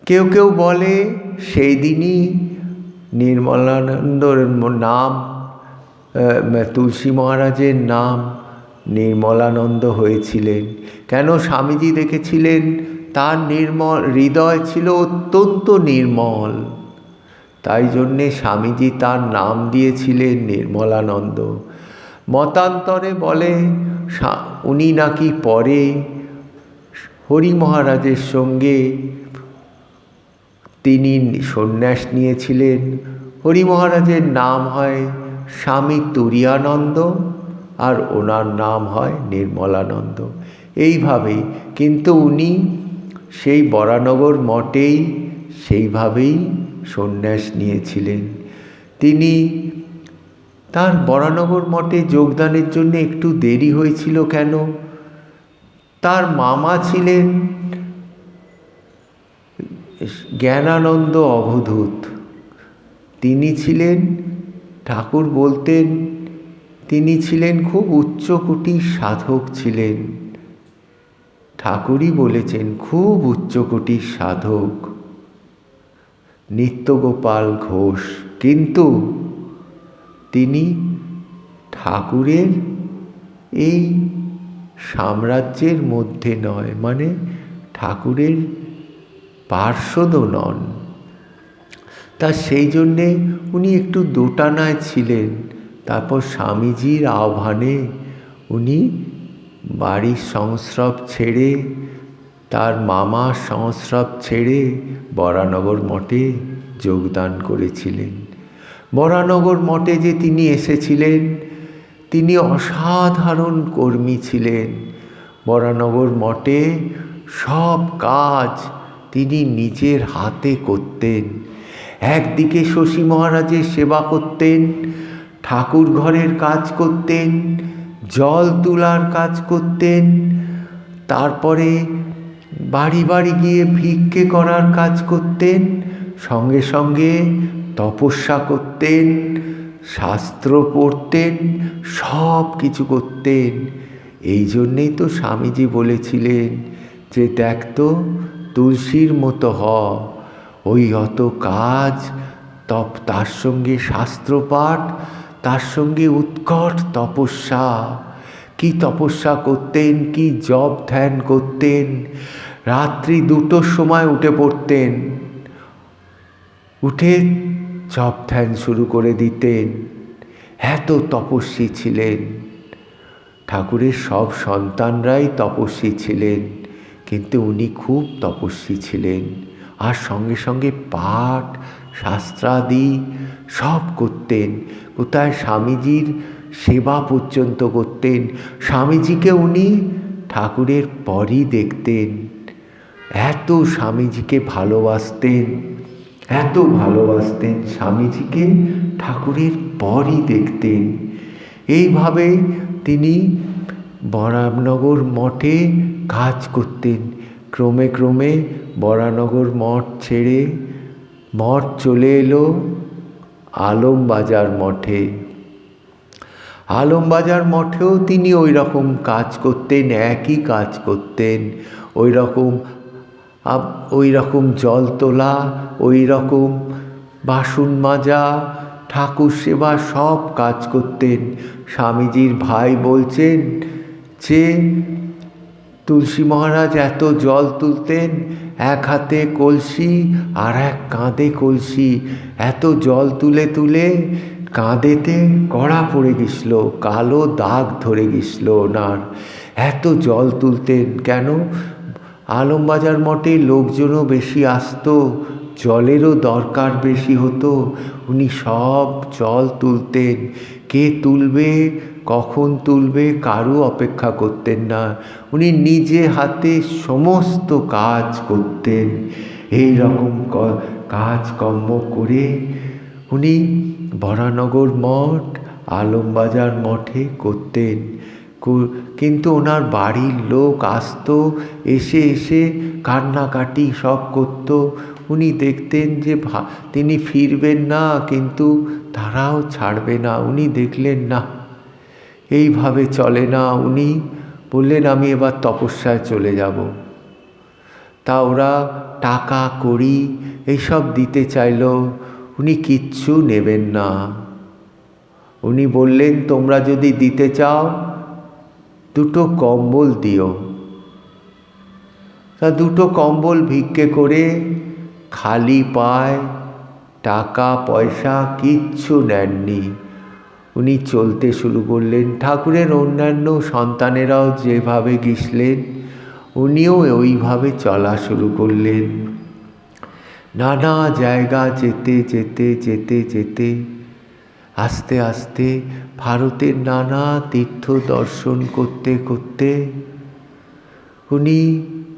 কেউ কেউ বলে সেই দিনই নির্মলানন্দর নাম, তুলসী মহারাজের নাম নির্মলানন্দ হয়েছিলেন। কেন? স্বামীজি দেখেছিলেন তার হৃদয় ছিল অত্যন্ত নির্মল, তাই জন্যে স্বামীজি তার নাম দিয়েছিলেন নির্মলানন্দ। মতান্তরে বলে উনি নাকি পরে হরি মহারাজের সঙ্গে তিনি সন্ন্যাস নিয়েছিলেন। হরি মহারাজের নাম হয় স্বামী তুরীয়ানন্দ আর ওনার নাম হয় নির্মলানন্দ। এইভাবেই কিন্তু উনি সেই বরানগর মঠেই সেইভাবেই সন্ন্যাস নিয়েছিলেন। তিনি তার বরানগর মঠে যোগদানের জন্য একটু দেরি হয়েছিল। কেন? তার মামা ছিলেন জ্ঞানানন্দ অবধূত। তিনি ছিলেন, ঠাকুর বলতেন, তিনি ছিলেন খুব উচ্চকোটির সাধক ছিলেন। ঠাকুরই বলেছেন খুব উচ্চকোটির সাধক, নিত্যগোপাল ঘোষ। কিন্তু তিনি ঠাকুরের এই সাম্রাজ্যের মধ্যে নয়, মানে ঠাকুরের পার্ষদও নন। তা সেই জন্যে উনি একটু দোটানায় ছিলেন। তারপর স্বামীজির আহ্বানে উনি বাড়ির সংস্রব ছেড়ে, তার মামার সংস্রব ছেড়ে বরানগর মঠে যোগদান করেছিলেন। বরানগর মঠে যে তিনি এসেছিলেন, তিনি অসাধারণ কর্মী ছিলেন। বরানগর মঠে সব কাজ তিনি নিজের হাতে করতেন। একদিকে শশী মহারাজের সেবা করতেন, ঠাকুর ঘরের কাজ করতেন, জল তোলার কাজ করতেন, তারপরে বাড়ি বাড়ি গিয়ে ভিক্ষে করার কাজ করতেন, সঙ্গে সঙ্গে তপস্যা করতেন, শাস্ত্র পড়তেন, সব কিছু করতেন। এই জন্যেই তো স্বামীজি বলেছিলেন যে দেখতো তুলসীর মতো হ, ওই অত কাজ, তার সঙ্গে শাস্ত্রপাঠ, তার সঙ্গে উৎকট তপস্যা। কি তপস্যা করতেন, কি জপ ধ্যান করতেন। রাত্রি 2টোর সময় উঠে পড়তেন, উঠে জপ ধ্যান শুরু করে দিতেন। এত তপস্বী ছিলেন। ঠাকুরের সব সন্তানরাই তপস্বী ছিলেন, কিন্তু উনি খুব তপস্বী ছিলেন। আর সঙ্গে সঙ্গে পাঠ শাস্ত্রাদি সব করতেন। কোথায় স্বামীজির সেবা পর্যন্ত করতেন। স্বামীজিকে উনি ঠাকুরের পরই দেখতেন। এত স্বামীজিকে ভালোবাসতেন, এত ভালোবাসতেন, স্বামীজিকে ঠাকুরের পরই দেখতেন। এইভাবে তিনি বরানগর মঠে কাজ করতেন। ক্রমে ক্রমে বরানগর মঠ ছেড়ে মঠ চলে এলো আলমবাজার মঠে। আলমবাজার মঠেও তিনি ওই রকম কাজ করতেন, একই কাজ করতেন। ওই রকম জল তোলা, ওই রকম বাসন মাজা, ঠাকুর সেবা সব কাজ করতেন। স্বামীজির ভাই বলছেন যে তুলসী মহারাজ এত জল তুলতেন, এক হাতে কলসি আর এক কাঁধে কলসি। এত জল তুলে তুলে কাঁধেতে কড়া পড়ে গেছিল, কালো দাগ ধরে গেছিল ওনার। এত জল তুলতেন কেন? আলমবাজার মঠে লোকজনও বেশি আসতো, জলেরও দরকার বেশি হতো। উনি সব জল তুলতেন। কে তুলবে, কখন তুলবে, কারও অপেক্ষা করতেন না। উনি নিজে হাতে সমস্ত কাজ করতেন। এই রকম কাজকর্ম করে উনি বরানগর মঠ, আলমবাজার মঠে করতেন। কিন্তু ওনার বাড়ির লোক আসতো, এসে এসে কান্নাকাটি সব করত। উনি দেখতেন যে তিনি ফিরবেন না, কিন্তু তারাও ছাড়বে না। উনি দেখলেন না, এইভাবে চলে না। উনি বললেন আমি এবার তপস্যায় চলে যাব। তা ওরা টাকা কড়ি এইসব দিতে চাইল, উনি কিচ্ছু নেবেন না। উনি বললেন তোমরা যদি দিতে চাও 2টো কম্বল দিও। তা 2টো কম্বল ভিক্ষে করে খালি পায়, টাকা পয়সা কিচ্ছু নেননি, উনি চলতে শুরু করলেন। ঠাকুরের অন্যান্য সন্তানেরাও যেভাবে গেছিলেন, উনিও ওইভাবে চলা শুরু করলেন। নানা জায়গা যেতে যেতে যেতে যেতে আস্তে আস্তে ভারতের নানা তীর্থ দর্শন করতে করতে উনি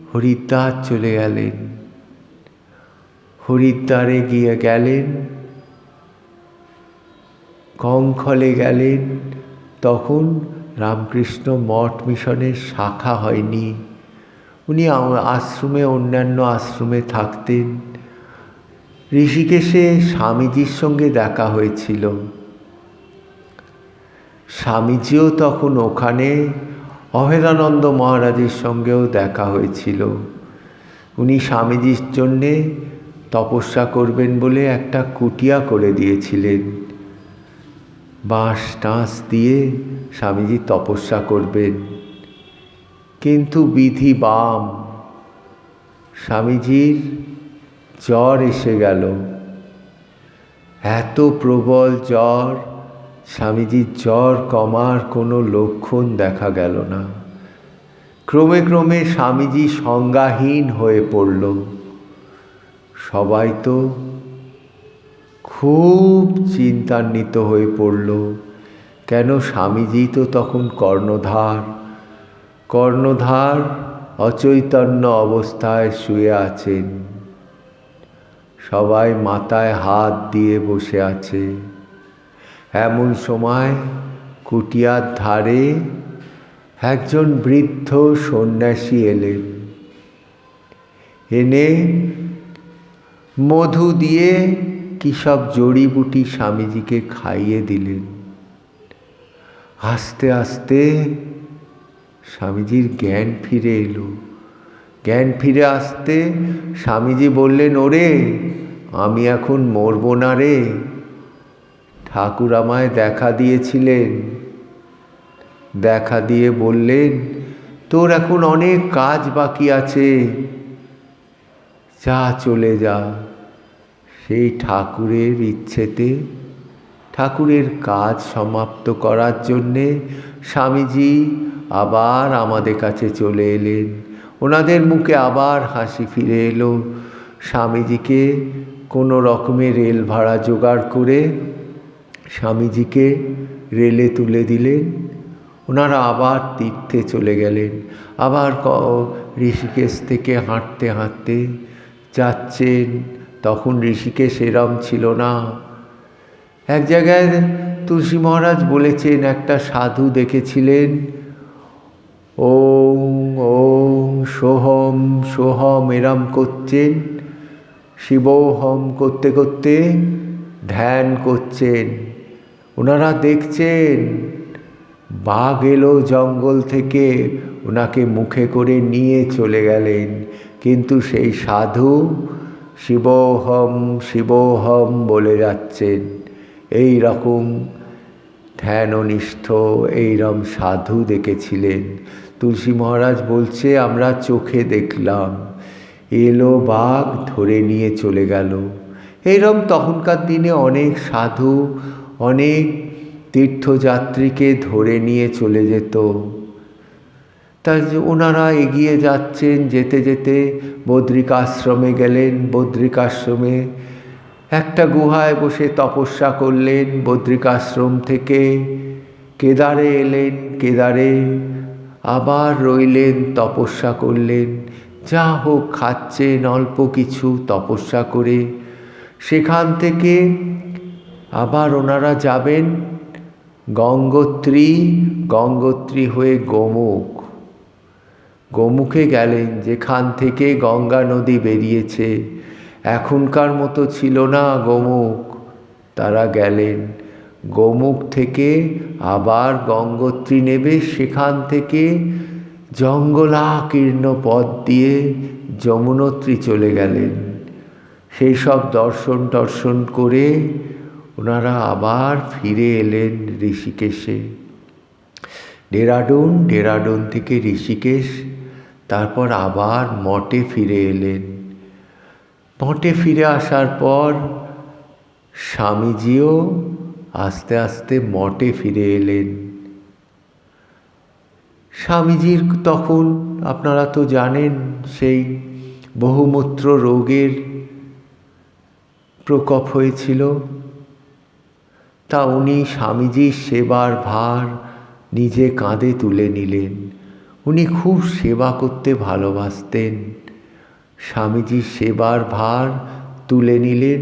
হরিদ্বার চলে গেলেন। হরিদ্বারে গিয়ে গেলেন, কঙ্খলে গেলেন। তখন রামকৃষ্ণ মঠ মিশনের শাখা হয়নি, উনি আশ্রমে, অন্যান্য আশ্রমে থাকতেন। ঋষিকেশে স্বামীজির সঙ্গে দেখা হয়েছিল। স্বামীজিও তখন ওখানে, অভেদানন্দ মহারাজের সঙ্গেও দেখা হয়েছিল। উনি স্বামীজির জন্যে তপস্যা করবেন বলে একটা কুটিয়া করে দিয়েছিলেন। বাঁশ টাঁশ দিয়ে স্বামীজি তপস্যা করবেন, কিন্তু বিধি বাম, স্বামীজির জ্বর এসে গেল। এত প্রবল জ্বর, স্বামীজির জ্বর কমার কোনো লক্ষণ দেখা গেল না। ক্রমে ক্রমে স্বামীজি সংজ্ঞাহীন হয়ে পড়ল। সবাই তো খুব চিন্তান্বিত হয়ে পড়ল, কেন স্বামীজি তো তখন কর্ণধার অচৈতন্য অবস্থায় শুয়ে আছেন। সবাই মাথায় হাত দিয়ে বসে আছে। এমন সময় কুটিয়ার ধারে একজন বৃদ্ধ সন্ন্যাসী এলেন। এনে মধু দিয়ে কি সব জড়িবুটি স্বামীজিকে খাইয়ে দিলেন। আস্তে আস্তে স্বামীজির জ্ঞান ফিরে এলো। জ্ঞান ফিরে আসতে স্বামীজি বললেন, ওরে, আমি এখন মরব না রে। ঠাকুর আমায় দেখা দিয়েছিলেন, দেখা দিয়ে বললেন, তোর এখন অনেক কাজ বাকি আছে, যা চলে যা। সেই ঠাকুরের ইচ্ছেতে, ঠাকুরের কাজ সমাপ্ত করার জন্যে স্বামীজি আবার আমাদের কাছে চলে এলেন। ওনাদের মুখে আবার হাসি ফিরে এলো। স্বামীজিকে কোনো রকমে রেল ভাড়া জোগাড় করে স্বামীজিকে রেলে তুলে দিলেন। ওনারা আবার তীর্থে চলে গেলেন। আবার ঋষিকেশ থেকে হাঁটতে হাঁটতে যাচ্ছেন। তখন ঋষিকেশ এরম ছিল না। এক জায়গায় তুলসী মহারাজ বলেছেন, একটা সাধু দেখেছিলেন, ওং ওং সোহম সোহম এরম করছেন, শিবোহম করতে করতে ধ্যান করছেন। ওনারা দেখছেন বাঘ এলো জঙ্গল থেকে, ওনাকে মুখে করে নিয়ে চলে গেলেন। কিন্তু সেই সাধু শিবোহম শিবোহম বলে যাচ্ছেন। এই রকম ধ্যাননিষ্ঠ এইরকম সাধু দেখেছিলেন। তুলসী মহারাজ বলছে, আমরা চোখে দেখলাম, এলো বাঘ ধরে নিয়ে চলে গেল। এইরকম তখনকার দিনে অনেক সাধু, অনেক তীর্থযাত্রীকে ধরে নিয়ে চলে যেত। তাই ওনারা এগিয়ে যাচ্ছেন, যেতে যেতে বদ্রিকাশ্রমে গেলেন। বদ্রিকাশ্রমে একটা গুহায় বসে তপস্যা করলেন। বদ্রিকাশ্রম থেকে কেদারে এলেন, কেদারে আবার রইলেন, তপস্যা করলেন। যা হোক খাচ্ছেন অল্প কিছু তপস্যা করে। সেখান থেকে আবার ওনারা যাবেন গঙ্গোত্রী, গঙ্গোত্রী হয়ে গোমুখ। গোমুখে গেলেন, যেখান থেকে গঙ্গা নদী বেরিয়েছে। এখনকার মতো ছিল না গোমুখ। তারা গেলেন গোমুখ থেকে আবার গঙ্গোত্রী নেবে, সেখান থেকে জঙ্গলাকীর্ণ পথ দিয়ে যমুনোত্রী চলে গেলেন। সেই সব দর্শন করে ওনারা আবার ফিরে এলেন ঋষিকেশে। ডেরাডুন থেকে ঋষিকেশ, তারপর আবার মঠে ফিরে এলেন। মঠে ফিরে আসার পর স্বামীজিও আস্তে আস্তে মঠে ফিরে এলেন। স্বামীজির তখন আপনারা তো জানেন, সেই বহুমূত্র রোগের প্রকোপ হয়েছিল। তা উনি স্বামীজির সেবার ভার নিজে কাঁধে তুলে নিলেন। উনি খুব সেবা করতে ভালোবাসতেন। স্বামীজির সেবার ভার তুলে নিলেন।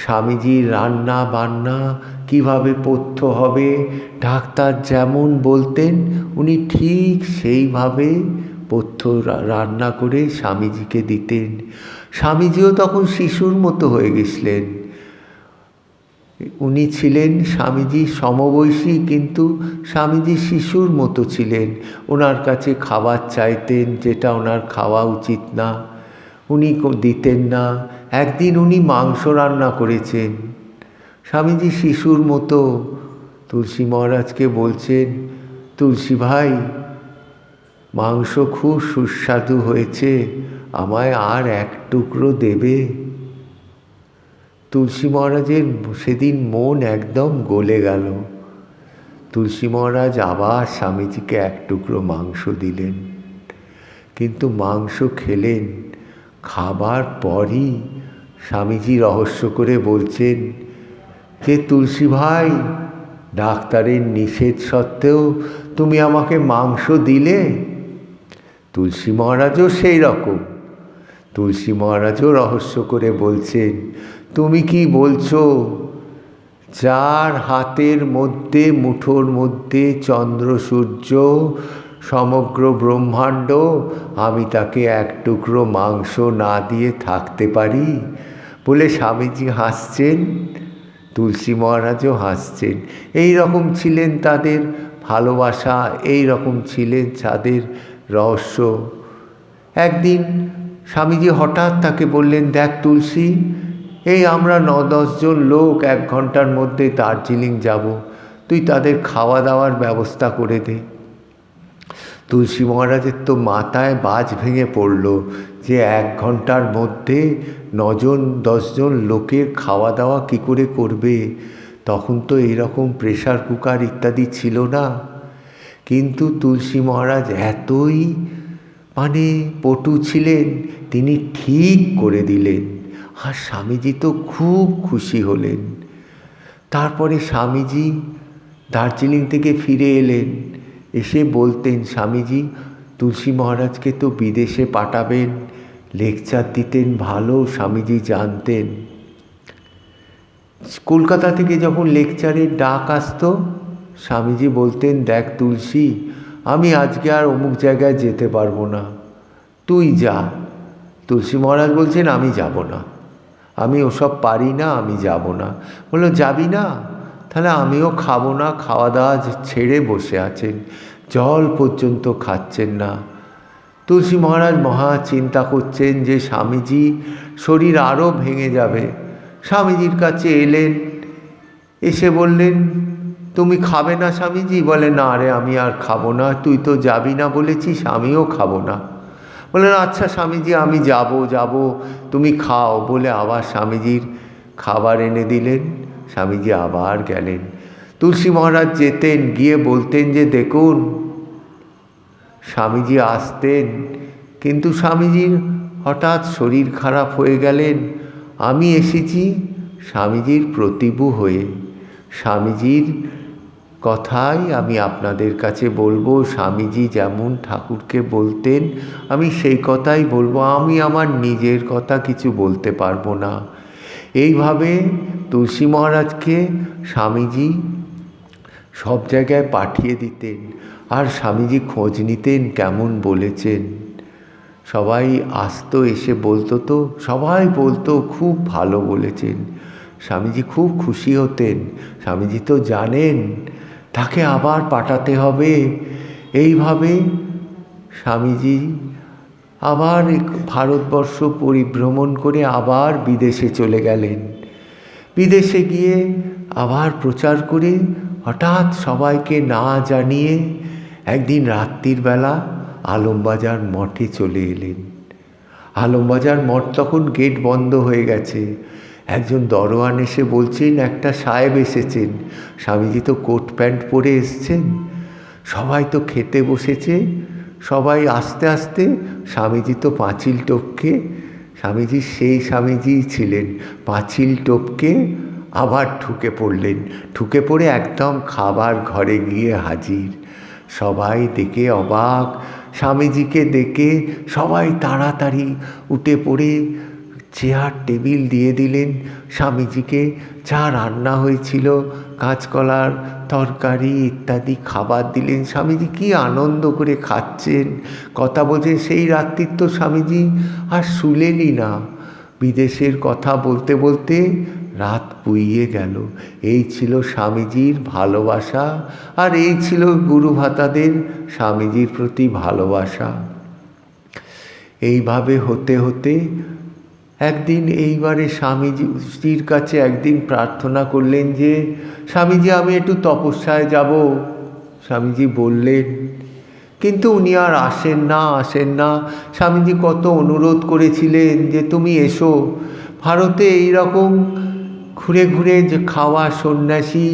স্বামীজির রান্না বান্না কিভাবে পথ্য হবে, ডাক্তার যেমন বলতেন উনি ঠিক সেইভাবে পথ্য রান্না করে স্বামীজিকে দিতেন। স্বামীজিও তখন শিশুর মতো হয়ে গেছিলেন। উনি ছিলেন স্বামীজি সমবয়সী, কিন্তু স্বামীজি শিশুর মতো ছিলেন। ওনার কাছে খাবার চাইতেন, যেটা ওনার খাওয়া উচিত না, উনি দিতেন না। একদিন উনি মাংস রান্না করেছেন, স্বামীজি শিশুর মতো তুলসী মহারাজকে বলছেন, তুলসী ভাই, মাংস খুব সুস্বাদু হয়েছে, আমায় আর এক টুকরো দেবে? তুলসী মহারাজের সেদিন মন একদম গলে গেল। তুলসী মহারাজ আবার স্বামীজিকে এক টুকরো মাংস দিলেন, কিন্তু মাংস খেলেন। খাবার পরই স্বামীজি রহস্য করে বলছেন যে, তুলসী ভাই, ডাক্তারের নিষেধ সত্ত্বেও তুমি আমাকে মাংস দিলে? তুলসী মহারাজও সেই রকম। তুলসী মহারাজও রহস্য করে বলছেন, তুমি কি বলছো? যার হাতের মধ্যে, মুঠোর মধ্যে চন্দ্র সূর্য, সমগ্র ব্রহ্মাণ্ড, আমি তাকে এক টুকরো মাংস না দিয়ে থাকতে পারি? বলে স্বামীজি হাসছেন, তুলসী মহারাজও হাসছেন। এই রকম ছিলেন তাদের ভালোবাসা, এই রকম ছিলেন তাদের রহস্য। একদিন স্বামীজি হঠাৎ তাকে বললেন, দেখ তুলসী, এই আমরা 9-10 জন লোক 1 ঘন্টার মধ্যে দার্জিলিং যাব, তুই তাদের খাওয়া দাওয়ার ব্যবস্থা করে দে। তুলসী মহারাজের তো মাথায় বাজ ভেঙে পড়ল যে 1 ঘন্টার মধ্যে 9-10 জন লোকের খাওয়া দাওয়া কী করে করবে। তখন তো এইরকম প্রেসার কুকার ইত্যাদি ছিল না। কিন্তু তুলসী মহারাজ এতই পটু ছিলেন, তিনি ঠিক করে দিলেন। আর স্বামীজি তো খুব খুশি হলেন। তারপরে স্বামীজি দার্জিলিং থেকে ফিরে এলেন। এসে বলতেন, স্বামীজি তুলসী মহারাজকে তো বিদেশে পাঠাবেন, লেকচার দিতেন ভালো, স্বামীজি জানতেন। কলকাতা থেকে যখন লেকচারের ডাক আসতো, স্বামীজি বলতেন, দেখ তুলসী, আমি আজকে আর অমুক জায়গায় যেতে পারবো না, তুই যা। তুলসী মহারাজ বলছেন, আমি যাব না, আমি ওসব পারি না, আমি যাব না। বললো, যাবি না? তাহলে আমিও খাবো না। খাওয়া দাওয়া ছেড়ে বসে আছেন, জল পর্যন্ত খাচ্ছেন না। তুলসী মহারাজ মহা চিন্তা করছেন যে স্বামীজি শরীর আরও ভেঙে যাবে। স্বামীজির কাছে এলেন, এসে বললেন, তুমি খাবে না স্বামীজি? বলে, না রে, আমি আর খাবো না, তুই তো যাবি না বলেছিস, আমিও খাবো না। বললেন, আচ্ছা স্বামীজি, আমি যাব, তুমি খাও। বলে আবার স্বামীজির খাবার এনে দিলেন। স্বামীজি আবার গেলেন। তুলসী মহারাজ যেতেন, গিয়ে বলতেন যে, দেখুন, স্বামীজি আসতেন, কিন্তু স্বামীজির হঠাৎ শরীর খারাপ হয়ে গেলেন। আমি এসেছি স্বামীজির প্রতিভু হয়ে, স্বামীজির কথাই আমি আপনাদের কাছে বলবো। স্বামীজি যেমন ঠাকুরকে বলতেন, আমি সেই কথাই বলবো, আমি আমার নিজের কথা কিছু বলতে পারবো না। এইভাবে তুলসী মহারাজকে স্বামীজি সব জায়গায় পাঠিয়ে দিতেন। আর স্বামীজি খোঁজ নিতেন, কেমন বলেছেন। সবাই আসতো, এসে বলতো, তো সবাই বলতো খুব ভালো বলেছেন। স্বামীজি খুব খুশি হতেন। স্বামীজি তো জানেন তাকে আবার পাঠাতে হবে। এইভাবে স্বামীজি আবার ভারতবর্ষ পরিভ্রমণ করে আবার বিদেশে চলে গেলেন। বিদেশে গিয়ে আবার প্রচার করে হঠাৎ সবাইকে না জানিয়ে একদিন রাত্রির বেলা আলমবাজার মঠে চলে এলেন। আলমবাজার মঠ তখন গেট বন্ধ হয়ে গেছে। একজন দরোয়ান এসে বলছেন, একটা সাহেব এসেছেন। স্বামীজি তো কোট প্যান্ট পরে এসছেন। সবাই তো খেতে বসেছে, সবাই আস্তে আস্তে, স্বামীজি তো পাঁচিল টপকে, স্বামীজি সেই স্বামীজি ছিলেন, পাঁচিল টপকে আবার ঢুকে পড়লেন। ঢুকে পড়ে একদম খাবার ঘরে গিয়ে হাজির। সবাই দেখে অবাক। স্বামীজিকে দেখে সবাই তাড়াতাড়ি উঠে পড়ে চেয়ার টেবিল দিয়ে দিলেন স্বামীজিকে। যা রান্না হয়েছিল, কাঁচকলার তরকারি ইত্যাদি খাবার দিলেন। স্বামীজি কি আনন্দ করে খাচ্ছেন, কথা বলছেন। সেই রাত্রির তো স্বামীজি আর শুলেনই না। বিদেশের কথা বলতে বলতে রাত পুইয়ে গেল। এই ছিল স্বামীজির ভালোবাসা, আর এই ছিল গুরু ভাতাদের স্বামীজির প্রতি ভালোবাসা। এইভাবে হতে হতে একদিন এইবারে স্বামীজির কাছে একদিন প্রার্থনা করলেন যে, স্বামীজি আমি একটু তপস্যায় যাব। স্বামীজি বললেন, কিন্তু উনি আর আসেন না। স্বামীজি কত অনুরোধ করেছিলেন যে তুমি এসো। ভারতে এইরকম ঘুরে ঘুরে যে খাওয়া সন্ন্যাসী,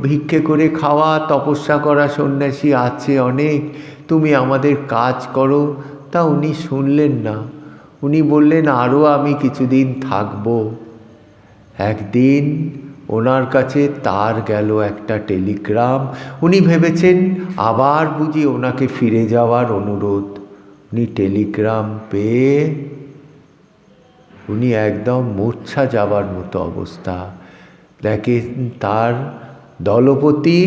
ভিক্ষে করে খাওয়া তপস্যা করা সন্ন্যাসী আছে অনেক, তুমি আমাদের কাজ করো। তা উনি শুনলেন না। উনি বললেন আরও আমি কিছুদিন থাকব। একদিন ওনার কাছে তার গেল একটা টেলিগ্রাম। উনি ভেবেছেন আবার বুঝি ওনাকে ফিরে যাওয়ার অনুরোধ। উনি টেলিগ্রাম পেয়ে উনি একদম মূর্ছা যাবার মতো অবস্থা। দেখেন তার দলপতি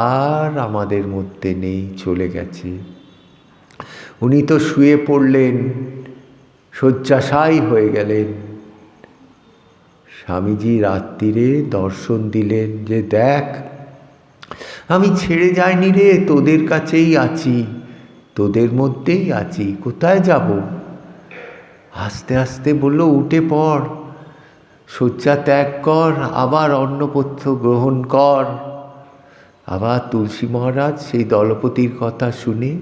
আর আমাদের মধ্যে নেই, চলে গেছে। উনি তো শুয়ে পড়লেন, শয্যাশায়ী হয়ে গেলেন। স্বামীজি রাত্রিরে দর্শন দিলেন যে দেখ, আমি ছেড়ে যাইনি রে, তোদের কাছেই আছি, তোদের মধ্যেই আছি, কোথায় যাব? আস্তে আস্তে বলল উঠে পড়, শয্যা ত্যাগ কর, আবার অন্নপথ্য গ্রহণ কর। আবার তুলসী মহারাজ সেই দলপতির কথা শুনে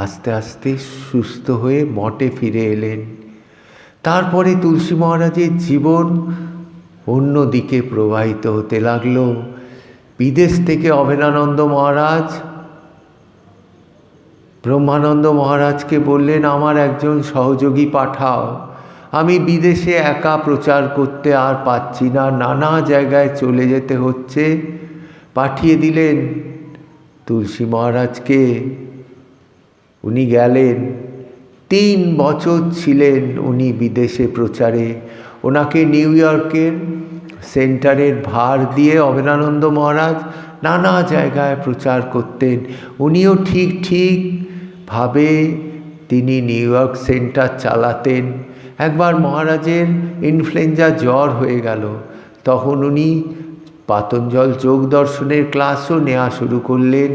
আস্তে আস্তে সুস্থ হয়ে মঠে ফিরে এলেন। তারপরে তুলসী মহারাজের জীবন অন্য দিকে প্রবাহিত হতে লাগলো। বিদেশ থেকে অভেদানন্দ মহারাজ ব্রহ্মানন্দ মহারাজকে বললেন আমার একজন সহযোগী পাঠাও, আমি বিদেশে একা প্রচার করতে আর পাচ্ছি না, নানা জায়গায় চলে যেতে হচ্ছে। পাঠিয়ে দিলেন তুলসী মহারাজকে। উনি গেলেন, 3 বছর ছিলেন উনি বিদেশে প্রচারে। ওনাকে নিউ ইয়র্কের সেন্টারের ভার দিয়ে অভেদানন্দ মহারাজ নানা জায়গায় প্রচার করতেন। উনিও ঠিকভাবে তিনি নিউ ইয়র্ক সেন্টার চালাতেন। একবার মহারাজের ইনফ্লুয়েঞ্জা জ্বর হয়ে গেল, তখন উনি পাতঞ্জল যোগ দর্শনের ক্লাসও নেওয়া শুরু করলেন,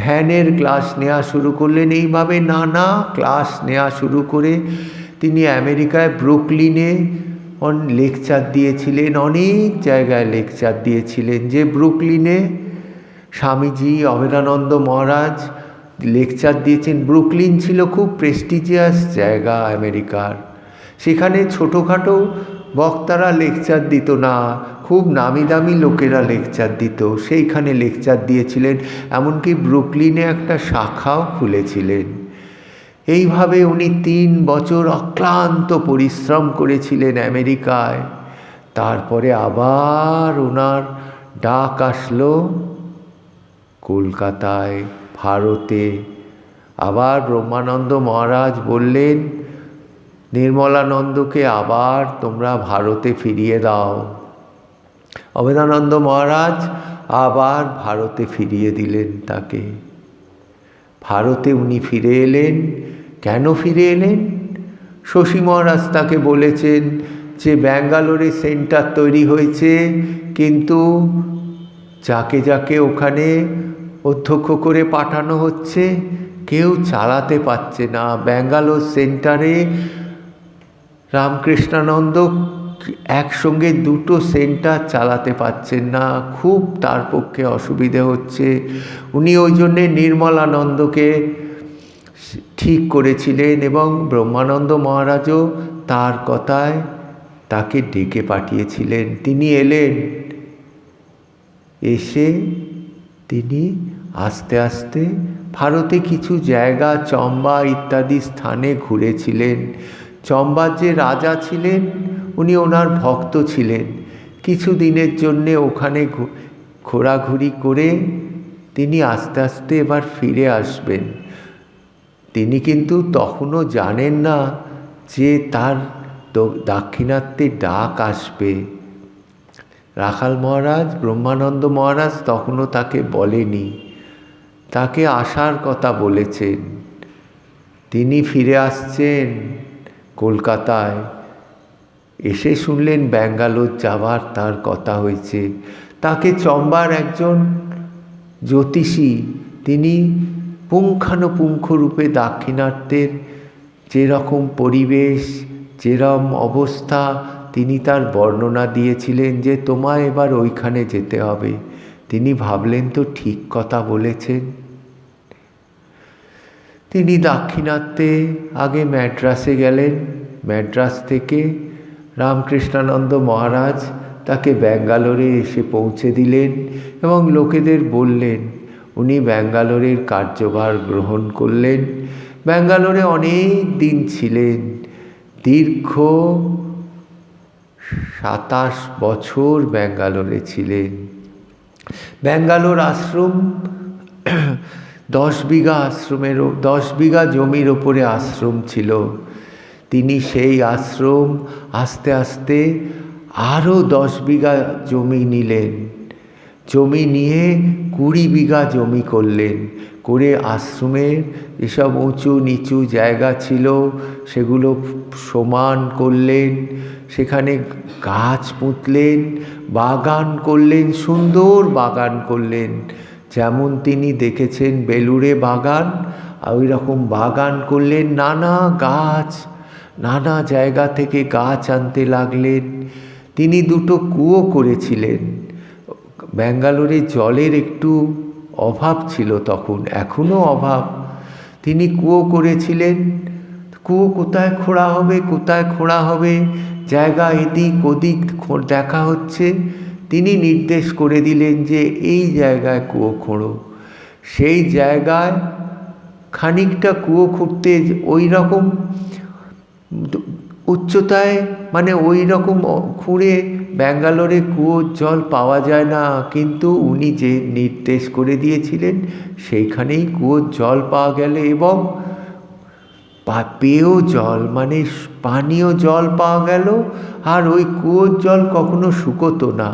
ধ্যানের ক্লাস নেওয়া শুরু করলেন। এইভাবে নানা ক্লাস নেওয়া শুরু করে তিনি আমেরিকায় ব্রুকলিনে লেকচার দিয়েছিলেন, অনেক জায়গায় লেকচার দিয়েছিলেন। যে ব্রুকলিনে স্বামীজি অভেদানন্দ মহারাজ লেকচার দিয়েছেন, ব্রুকলিন ছিল খুব প্রেস্টিজিয়াস জায়গা আমেরিকার। সেখানে ছোটোখাটো বক্তারা লেকচার দিত না, খুব নামি দামি লোকেরা লেকচার দিত, সেইখানে লেকচার দিয়েছিলেন। এমনকি ব্রুকলিনে একটা শাখাও খুলেছিলেন। এইভাবে উনি 3 বছর অক্লান্ত পরিশ্রম করেছিলেন আমেরিকায়। তারপরে আবার ওনার ডাক আসলো কলকাতায়, ভারতে। আবার ব্রহ্মানন্দ মহারাজ বললেন নির্মলানন্দকে আবার তোমরা ভারতে ফিরিয়ে দাও। অভেদানন্দ মহারাজ আবার ভারতে ফিরিয়ে দিলেন তাকে। ভারতে উনি ফিরে এলেন। কেন ফিরে এলেন? শশী মহারাজ তাকে বলেছেন যে ব্যাঙ্গালোরে সেন্টার তৈরি হয়েছে, কিন্তু যাকে যাকে ওখানে অধ্যক্ষ করে পাঠানো হচ্ছে কেউ চালাতে পারছে না। ব্যাঙ্গালোর সেন্টারে রামকৃষ্ণানন্দ একসঙ্গে 2টো সেন্টার চালাতে পারছেন না, খুব তার পক্ষে অসুবিধে হচ্ছে। উনি ওই জন্যে নির্মলানন্দকে ঠিক করেছিলেন এবং ব্রহ্মানন্দ মহারাজও তার কথায় তাকে ডেকে পাঠিয়েছিলেন। তিনি এলেন, এসে তিনি আস্তে আস্তে ভারতে কিছু জায়গা চম্বা ইত্যাদি স্থানে ঘুরেছিলেন। চম্বার যে রাজা ছিলেন উনি ওনার ভক্ত ছিলেন। কিছু দিনের জন্যে ওখানে ঘোরাঘুরি করে তিনি আস্তে আস্তে এবার ফিরে আসবেন। তিনি কিন্তু তখনও জানেন না যে তার দাক্ষিণাত্যে ডাক আসবে। রাখাল মহারাজ, ব্রহ্মানন্দ মহারাজ তখনও তাকে বলেনি, তাকে আসার কথা বলেছেন। তিনি ফিরে আসছেন কলকাতায়, এসে শুনলেন ব্যাঙ্গালোর যাবার তার কথা হয়েছে। তাকে চম্বার একজন জ্যোতিষী, তিনি পুঙ্খানুপুঙ্খ রূপে দাক্ষিণাত্যের যেরকম পরিবেশ, যেরকম অবস্থা, তিনি তার বর্ণনা দিয়েছিলেন যে তোমায় এবার ওইখানে যেতে হবে। তিনি ভাবলেন তো ঠিক কথা বলেছেন। তিনি দাক্ষিণাত্যে আগে ম্যাড্রাসে গেলেন, ম্যাড্রাস থেকে রামকৃষ্ণানন্দ মহারাজ তাকে ব্যাঙ্গালোরে এসে পৌঁছে দিলেন এবং লোকেদের বললেন। উনি ব্যাঙ্গালোরের কার্যভার গ্রহণ করলেন। ব্যাঙ্গালোরে অনেক দিন ছিলেন, দীর্ঘ 27 বছর ব্যাঙ্গালোরে ছিলেন। ব্যাঙ্গালোর আশ্রম 10 বিঘা আশ্রমের 10 বিঘা জমির ওপরে আশ্রম ছিল। তিনি সেই আশ্রম আস্তে আস্তে আরও 10 বিঘা জমি নিলেন। জমি নিয়ে 20 বিঘা জমি করলেন। করে আশ্রমের এসব উঁচু নিচু জায়গা ছিল সেগুলো সমান করলেন, সেখানে গাছ পুঁতলেন, বাগান করলেন, সুন্দর বাগান করলেন। যেমন তিনি দেখেছেন বেলুড়ে বাগান, ওই রকম বাগান করলেন। নানা গাছ, নানা জায়গা থেকে গাছ আনতে লাগলেন। তিনি 2টো কুয়ো করেছিলেন। ব্যাঙ্গালোরে জলের একটু অভাব ছিল তখন, এখনও অভাব। তিনি কুয়ো করেছিলেন। কুয়ো কোথায় খোঁড়া হবে, কোথায় খোঁড়া হবে, জায়গা এদিক ওদিক দেখা হচ্ছে। তিনি নির্দেশ করে দিলেন যে এই জায়গায় কুয়ো খোঁড়ো। সেই জায়গায় খানিকটা কুয়ো খুঁড়তে ওই রকম উচ্চতায়, মানে ওই রকম খুঁড়ে ব্যাঙ্গালোরে কুয়োর জল পাওয়া যায় না, কিন্তু উনি যে নির্দেশ করে দিয়েছিলেন সেইখানেই কুয়োর জল পাওয়া গেল এবং পেয় জল, মানে পানীয় জল পাওয়া গেল। আর ওই কুয়োর জল কখনো শুকোতো না।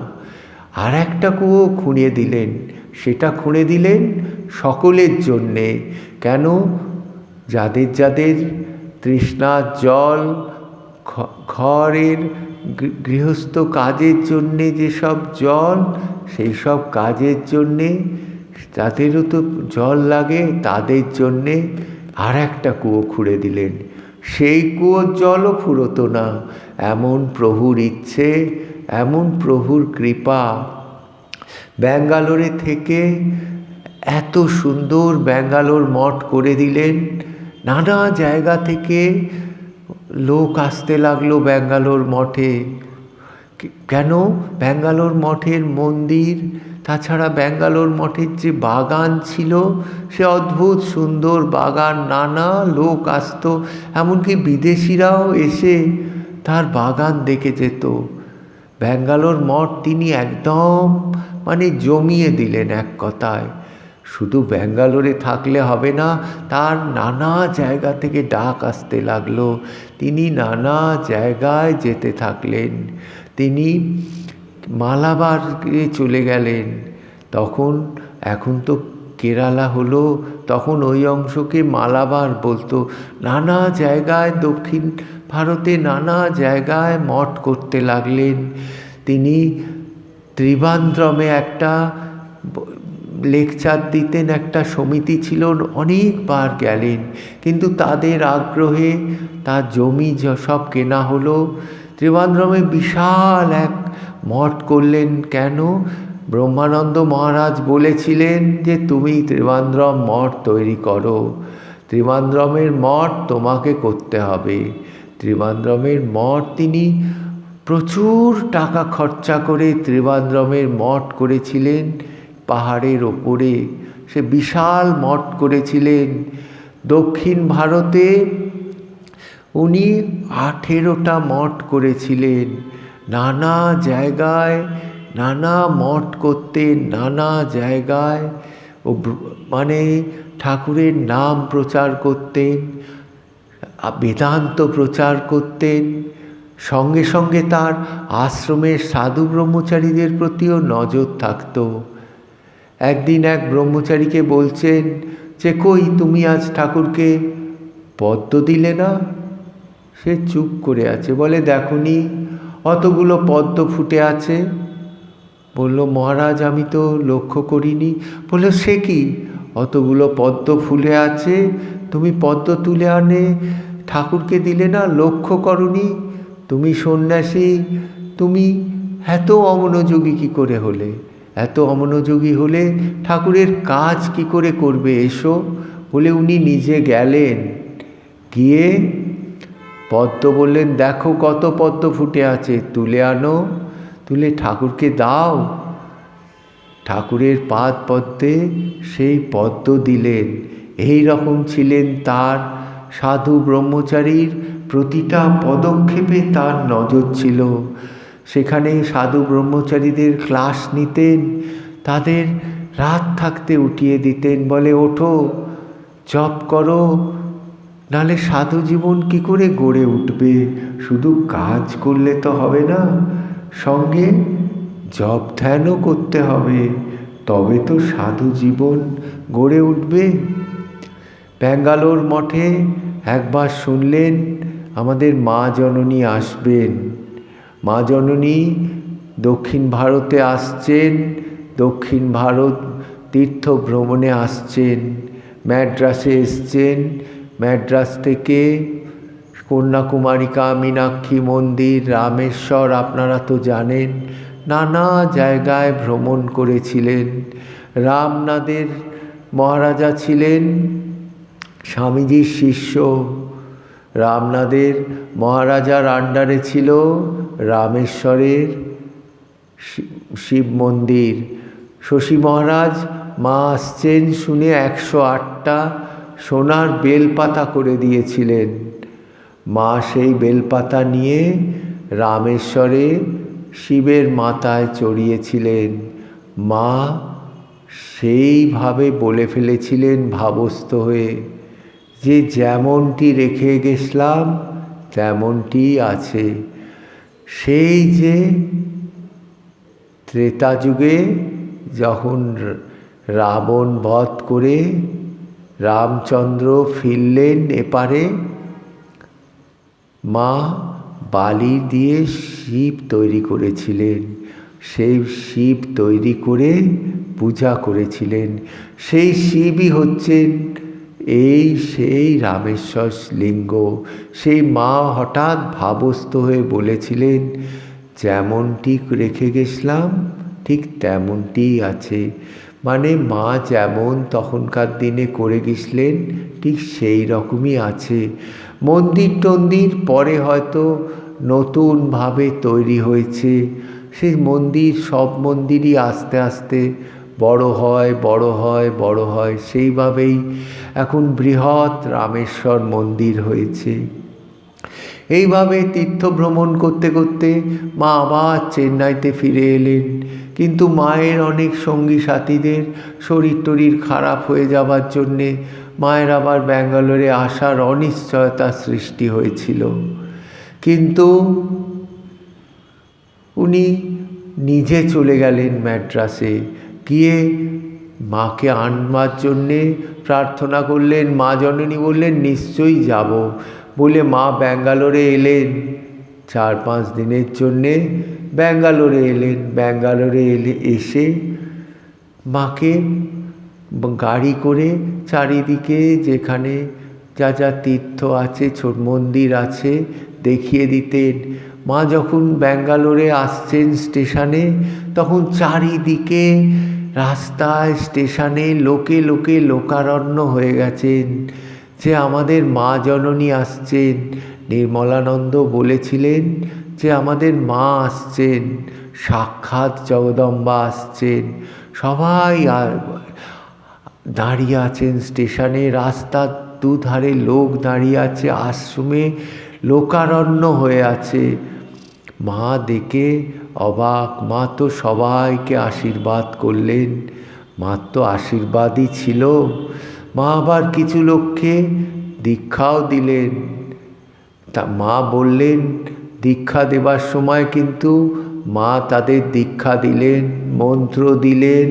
আর একটা কুয়ো খুঁড়ে দিলেন, সেটা খুঁড়ে দিলেন সকলের জন্যে। কেন? যাদের যাদের তৃষ্ণার জল, ঘরের গৃহস্থ কাজের জন্যে যেসব জল, সেই সব কাজের জন্যে যাদেরও তো জল লাগে, তাদের জন্যে আর একটা কুয়ো খুঁড়ে দিলেন। সেই কুয়োর জলও ফুরোতো না। এমন প্রভুর ইচ্ছে, এমন প্রভুর কৃপা। ব্যাঙ্গালোরে থেকে এত সুন্দর ব্যাঙ্গালোর মঠ করে দিলেন। নানা জায়গা থেকে লোক আসতে লাগলো ব্যাঙ্গালোর মঠে। কেন? ব্যাঙ্গালোর মঠের মন্দির, তাছাড়া ব্যাঙ্গালোর মঠের যে বাগান ছিল, সে অদ্ভুত সুন্দর বাগান। নানা লোক আসতো, এমনকি বিদেশিরাও এসে তার বাগান দেখে যেত। ব্যাঙ্গালোর মঠ তিনি একদম মানে জমিয়ে দিলেন এক কথায়। শুধু ব্যাঙ্গালোরে থাকলে হবে না, তার নানা জায়গা থেকে ডাক আসতে লাগলো। তিনি নানা জায়গায় যেতে থাকলেন। তিনি মালাবারে চলে গেলেন। এখন তো কেরালা হলো, তখন ওই অংশকে মালাবার বলতো। নানা জায়গায় দক্ষিণ ভারতে নানা জায়গায় মঠ করতে লাগলেন। তিনি ত্রিবান্দ্রমে একটা লেকচার দিতেন, একটা সমিতি ছিল, অনেকবার গেলেন। কিন্তু তাদের আগ্রহে তার জমি সব কেনা হলো। ত্রিবান্দ্রমে বিশাল এক মঠ করলেন। কেন? ব্রহ্মানন্দ মহারাজ বলেছিলেন যে তুমি ত্রিবান্দ্রম মঠ তৈরি করো, ত্রিবান্দ্রমের মঠ তোমাকে করতে হবে। ত্রিবান্দ্রমের মঠ তিনি প্রচুর টাকা খরচা করে ত্রিবান্দ্রমের মঠ করেছিলেন। পাহাড়ের ওপরে সে বিশাল মঠ করেছিলেন। দক্ষিণ ভারতে উনি 18টা মঠ করেছিলেন। নানা জায়গায় নানা মঠ করতেন, নানা জায়গায় মানে ঠাকুরের নাম প্রচার করতেন। বেদান্ত প্রচার করতেন। সঙ্গে সঙ্গে তার আশ্রমের সাধু ব্রহ্মচারীদের প্রতিও নজর থাকত। একদিন এক ব্রহ্মচারীকে বলছেন যে, কই তুমি আজ ঠাকুরকে পদ্ম দিলে না? সে চুপ করে আছে। বলে, দেখুনি অতগুলো পদ্ম ফুটে আছে? বলল, মহারাজ আমি তো লক্ষ্য করিনি। বলল, সে কি, অতগুলো পদ্ম ফুলে আছে, তুমি পদ্ম তুলে আনে ঠাকুরকে দিলে না, লক্ষ্য করনি? তুমি সন্ন্যাসী, তুমি এত অমনোযোগী কী করে হলে? এত অমনোযোগী হলে ঠাকুরের কাজ কি করে করবে? এসো। বলে উনি নিজে গেলেন, গিয়ে পদ্ম বললেন, দেখো কত পদ্ম ফুটে আছে, তুলে আনো, তুলে ঠাকুরকে দাও। ঠাকুরের পাদ পদ্মে সেই পদ্ম দিলেন। এই রকম ছিলেন তার সাধু ব্রহ্মচারীর প্রতিটা পদক্ষেপে তার নজর ছিল। সেখানে সাধু ব্রহ্মচারীদের ক্লাস নিতেন, তাদের রাত থাকতে উঠিয়ে দিতেন। বলে, ওঠো, জপ করো, নালে সাধু জীবন কি করে গড়ে উঠবে? শুধু কাজ করলে তো হবে না, সঙ্গে জপ ধ্যানও করতে হবে, তবে তো সাধু জীবন গড়ে উঠবে। ব্যাঙ্গালোর মঠে একবার শুনলেন আমাদের মা জননী আসবেন। মা জননী দক্ষিণ ভারতে আসছেন, দক্ষিণ ভারত তীর্থ ভ্রমণে আসছেন, ম্যাড্রাসে এসছেন। ম্যাড্রাস থেকে কন্যাকুমারিকা, মীনাক্ষী মন্দির, রামেশ্বর আপনারা তো জানেন, নানা জায়গায় ভ্রমণ করেছিলেন। রামনাদের মহারাজা ছিলেন স্বামীজির শিষ্য। রামনাদের মহারাজার আন্ডারে ছিল রামেশ্বরের শিব মন্দির। শশী মহারাজ মা আসছেন শুনে 108টা সোনার বেলপাতা করে দিয়েছিলেন। মা সেই বেলপাতা নিয়ে রামেশ্বরে শিবের মাথায় চড়িয়েছিলেন। মা সেইভাবে বলে ফেলেছিলেন ভাবস্থ হয়ে যে, যেমনটি রেখে গেছিলাম তেমনটি আছে। সেই যে ত্রেতা যুগে যখন রাবণ বধ করে রামচন্দ্র ফিরলেন এপারে, মা বালি দিয়ে শিব তৈরি করেছিলেন। সেই শিব তৈরি করে পূজা করেছিলেন। সেই শিবই হচ্ছেন সেই রামেশ্বর লিঙ্গ। সেই মা হঠাৎ ভাবস্থ হয়ে বলেছিলেন, যেমনটি রেখে গেছিলাম ঠিক তেমনটিই আছে। মানে মা যেমন তখনকার দিনে করে গেছিলেন ঠিক সেই রকমই আছে। মন্দির টন্দির পরে হয়তো নতুনভাবে তৈরি হয়েছে। সেই মন্দির, সব মন্দিরই আস্তে আস্তে বড় হয়, বড় হয়, বড় হয়। সেইভাবেই এখন বৃহৎ রামেশ্বর মন্দির হয়েছে। এইভাবে তীর্থ ভ্রমণ করতে করতে মা আবার চেন্নাইতে ফিরে এলেন। কিন্তু মায়ের অনেক সঙ্গী সাথীদের শরীর টরীর খারাপ হয়ে যাবার জন্যে মায়ের আবার ব্যাঙ্গালোরে আসার অনিশ্চয়তা সৃষ্টি হয়েছিল। কিন্তু উনি নিজে চলে গেলেন ম্যাড্রাসে, গিয়ে মাকে আনবার জন্যে প্রার্থনা করলেন। মা জননী বললেন, নিশ্চয়ই যাব। বলে মা ব্যাঙ্গালোরে এলেন 4-5 দিনের জন্যে। ব্যাঙ্গালোরে এলেন। ব্যাঙ্গালোরে এসে মাকে গাড়ি করে চারিদিকে যেখানে যা যা তীর্থ আছে, ছোট মন্দির আছে, দেখিয়ে দিতেন। মা যখন ব্যাঙ্গালোরে আসছেন স্টেশনে, তখন চারিদিকে রাস্তায়, স্টেশনে লোকে লোকে লোকারণ্য হয়ে গেছেন যে আমাদের মা জননী আসছেন। নির্মলানন্দ বলেছিলেন যে আমাদের মা আসছেন, সাক্ষাৎ জগদম্বা আসছেন। সবাই দাঁড়িয়ে আছেন স্টেশনে, রাস্তার দুধারে লোক দাঁড়িয়ে আছে, আশ্রমে লোকারণ্য হয়ে আছে। মা দেখে অবাক। মা তো সবাইকে আশীর্বাদ করলেন। মা তো আশীর্বাদই ছিল। মা আবার কিছু লোককে দীক্ষাও দিলেন। তা মা বললেন, দীক্ষা দেবার সময় কিন্তু মা তাদের দীক্ষা দিলেন, মন্ত্র দিলেন,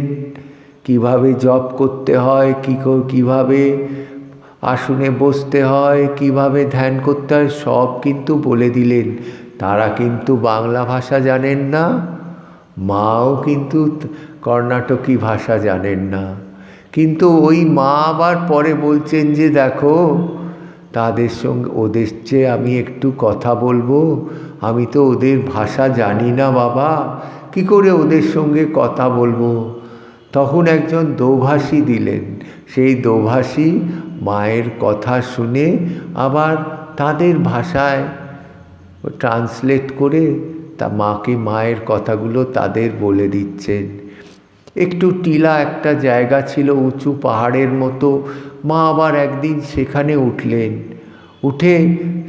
কিভাবে জপ করতে হয়, কিভাবে আসনে বসতে হয়, কিভাবে ধ্যান করতে হয়, সব কিন্তু বলে দিলেন। তারা কিন্তু বাংলা ভাষা জানেন না, মাও কিন্তু কর্ণাটকি ভাষা জানেন না। কিন্তু ওই মা আবার পরে বলছেন যে দেখো, তাদের সঙ্গে ওদের চেয়ে আমি একটু কথা বলবো, আমি তো ওদের ভাষা জানি না বাবা, কি করে ওদের সঙ্গে কথা বলবো। তখন একজন দোভাষী দিলেন, সেই দোভাষী মায়ের কথা শুনে আবার তাদের ভাষায় ট্রান্সলেট করে তা মাকে মায়ের কথাগুলো তাদের বলে দিচ্ছেন। একটু টিলা একটা জায়গা ছিল, উঁচু পাহাড়ের মতো। মা আবার একদিন সেখানে উঠলেন, উঠে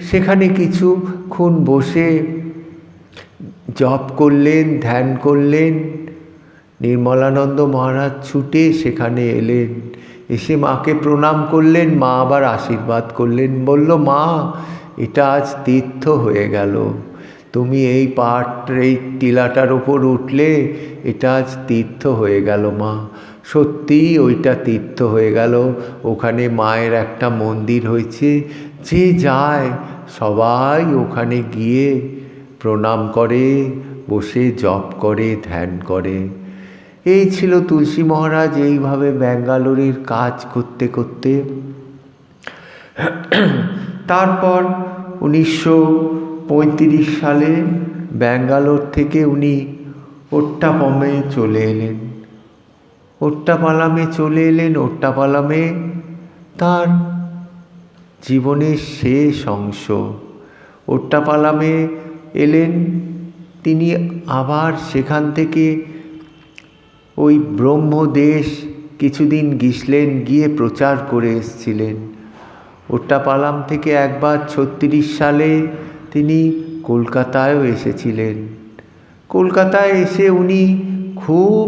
সেখানে কিছুক্ষণ বসে জপ করলেন, ধ্যান করলেন। নির্মলানন্দ মহারাজ ছুটে সেখানে এলেন, এসে মাকে প্রণাম করলেন। মা আবার আশীর্বাদ করলেন, বলল, মা এটা আজ তীর্থ হয়ে গেল, তুমি এই এই টিলাটার ওপর উঠলে, এটা আজ তীর্থ হয়ে গেল মা। সত্যিই ওইটা তীর্থ হয়ে গেল। ওখানে মায়ের একটা মন্দির হয়েছে, যে যায় সবাই ওখানে গিয়ে প্রণাম করে, বসে জপ করে, ধ্যান করে। এই ছিল তুলসী মহারাজ এইভাবে ব্যাঙ্গালোরের কাজ করতে করতে। তারপর 1935 সালে ব্যাঙ্গালোর থেকে উনি ওট্টাপালামে চলে এলেন। ওট্টাপালামে তার জীবনের শেষ অংশ। ওট্টাপালামে এলেন তিনি, আবার সেখান থেকে ওই ব্রহ্মদেশ কিছুদিন গিয়ে প্রচার করে এসেছিলেন। ওট্টাপালাম থেকে একবার 36 সালে তিনি কলকাতায়ও এসেছিলেন। কলকাতায় এসে উনি খুব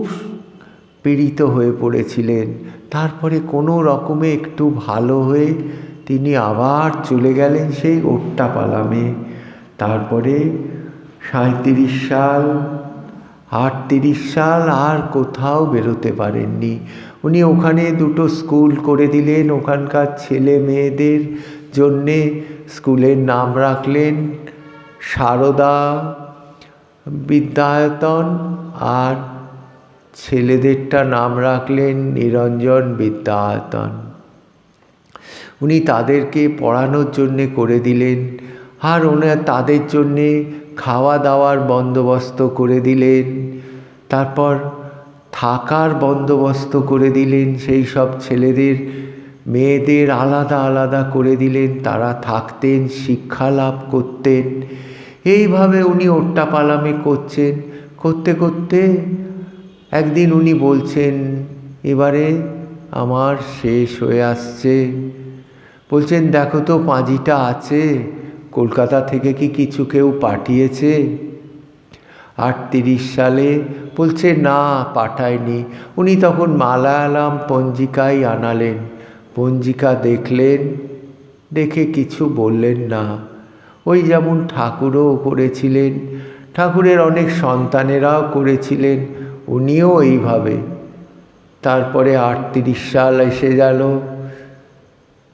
পীড়িত হয়ে পড়েছিলেন। তারপরে কোনো রকমে একটু ভালো হয়ে তিনি আবার চলে গেলেন সেই ওট্টাপালামে। তারপরে 37 সাল, 38 সাল আর কোথাও বেরোতে পারেননি। উনি ওখানে 2টো স্কুল করে দিলেন, ওখানকার ছেলে মেয়েদের জন্যে স্কুলের নাম রাখলেন সারদা বিদ্যায়তন, আর ছেলেদেরটা নাম রাখলেন নিরঞ্জন বিদ্যায়তন। উনি তাদেরকে পড়ানোর জন্যে করে দিলেন, আর তাদের জন্যে খাওয়া দাওয়ার বন্দোবস্ত করে দিলেন। তারপর থাকার বন্দোবস্ত করে দিলেন, সেই সব ছেলেদের মেয়েদের আলাদা আলাদা করে দিলেন, তারা থাকতেন, শিক্ষা লাভ করতেন। এইভাবে উনি ওট্টাপালামে করতে করতে একদিন উনি বলছেন, এবারে আমার শেষ হয়ে আসছে। বলছেন, দেখো তো পাঁজিটা আছে, কলকাতা থেকে কি কিছু কেউ পাঠিয়েছে? 38 সালে বলছে, না পাঠায়নি। উনি তখন মালায়ালাম পঞ্জিকাই আনালেন, পঞ্জিকা দেখলেন, দেখে কিছু বললেন না। ওই যেমন ঠাকুরও করেছিলেন, ঠাকুরের অনেক সন্তানেরাও করেছিলেন, উনিও এইভাবে। তারপরে 38 সাল এসে গেল,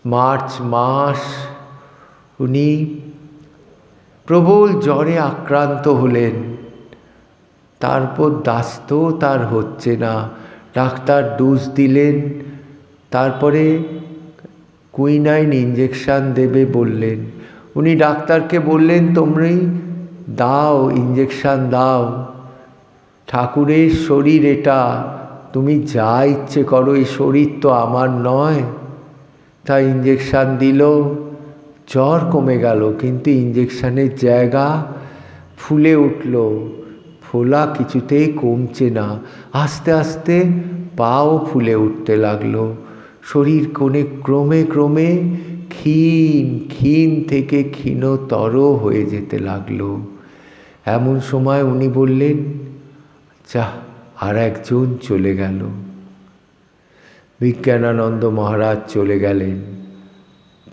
মার্চ মাস, উনি প্রবল জ্বরে আক্রান্ত হলেন। তারপর দাস্তও তার হচ্ছে না, ডাক্তার ডোজ দিলেন, তারপরে কুইনাইন ইঞ্জেকশান দেবে বললেন। উনি ডাক্তারকে বললেন, তোমরা দাও, ইঞ্জেকশান দাও, ঠাকুরের শরীর এটা, তুমি যা ইচ্ছে করো, এই শরীর তো আমার নয়। তাই ইঞ্জেকশান দিল, জ্বর কমে গেল, কিন্তু ইঞ্জেকশানের জায়গা ফুলে উঠল, ফোলা কিছুতেই কমছে না। আস্তে আস্তে পাও ফুলে উঠতে লাগলো, শরীর ক্রমে ক্রমে ক্ষীণ থেকে ক্ষীণতর হয়ে যেতে লাগলো। এমন সময় উনি বললেন, যাহ, আর একজন চলে গেল। বিজ্ঞানানন্দ মহারাজ চলে গেলেন।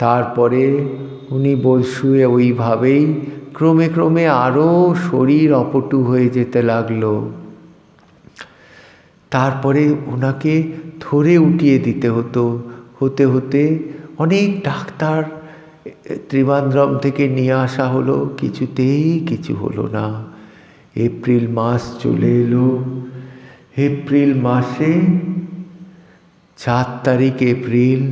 তারপরে উনি শুয়ে ওইভাবেই ক্রমে ক্রমে আরও শরীর অপটু হয়ে যেতে লাগলো। তারপরে ওনাকে ধরে উঠিয়ে দিতে হতে হতে অনেক ডাক্তার ত্রিবান্দ্রম থেকে নিয়ে আসা হলো, কিছুতেই কিছু হলো না। এপ্রিল মাস চলে এলো। এপ্রিল মাসে 4 তারিখ এপ্রিল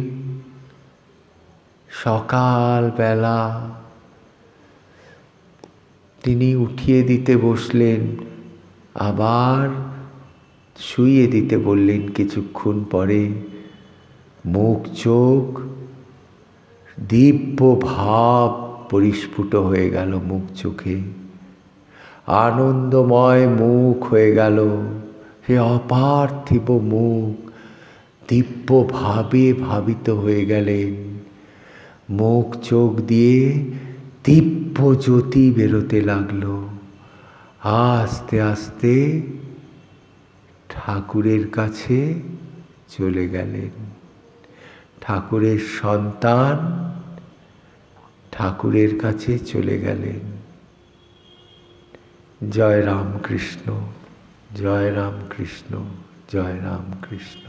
সকালবেলা তিনি উঠিয়ে দিতে বসলেন, আবার শুইয়ে দিতে বললেন কিছুক্ষণ পরে। মুখ চোখ দিব্য ভাব পরিস্ফুট হয়ে গেল মুখ চোখে, আনন্দময় মুখ হয়ে গেল। সে অপার্থিব মুখ দিব্য ভাবে ভাবিত হয়ে গেলেন। মুখ চোখ দিয়ে দিব্য জ্যোতি বেরোতে লাগলো। আস্তে আস্তে ঠাকুরের কাছে চলে গেলেন। ঠাকুরের সন্তান ঠাকুরের কাছে চলে গেলেন। জয় রামকৃষ্ণ, জয় রামকৃষ্ণ, জয় রামকৃষ্ণ।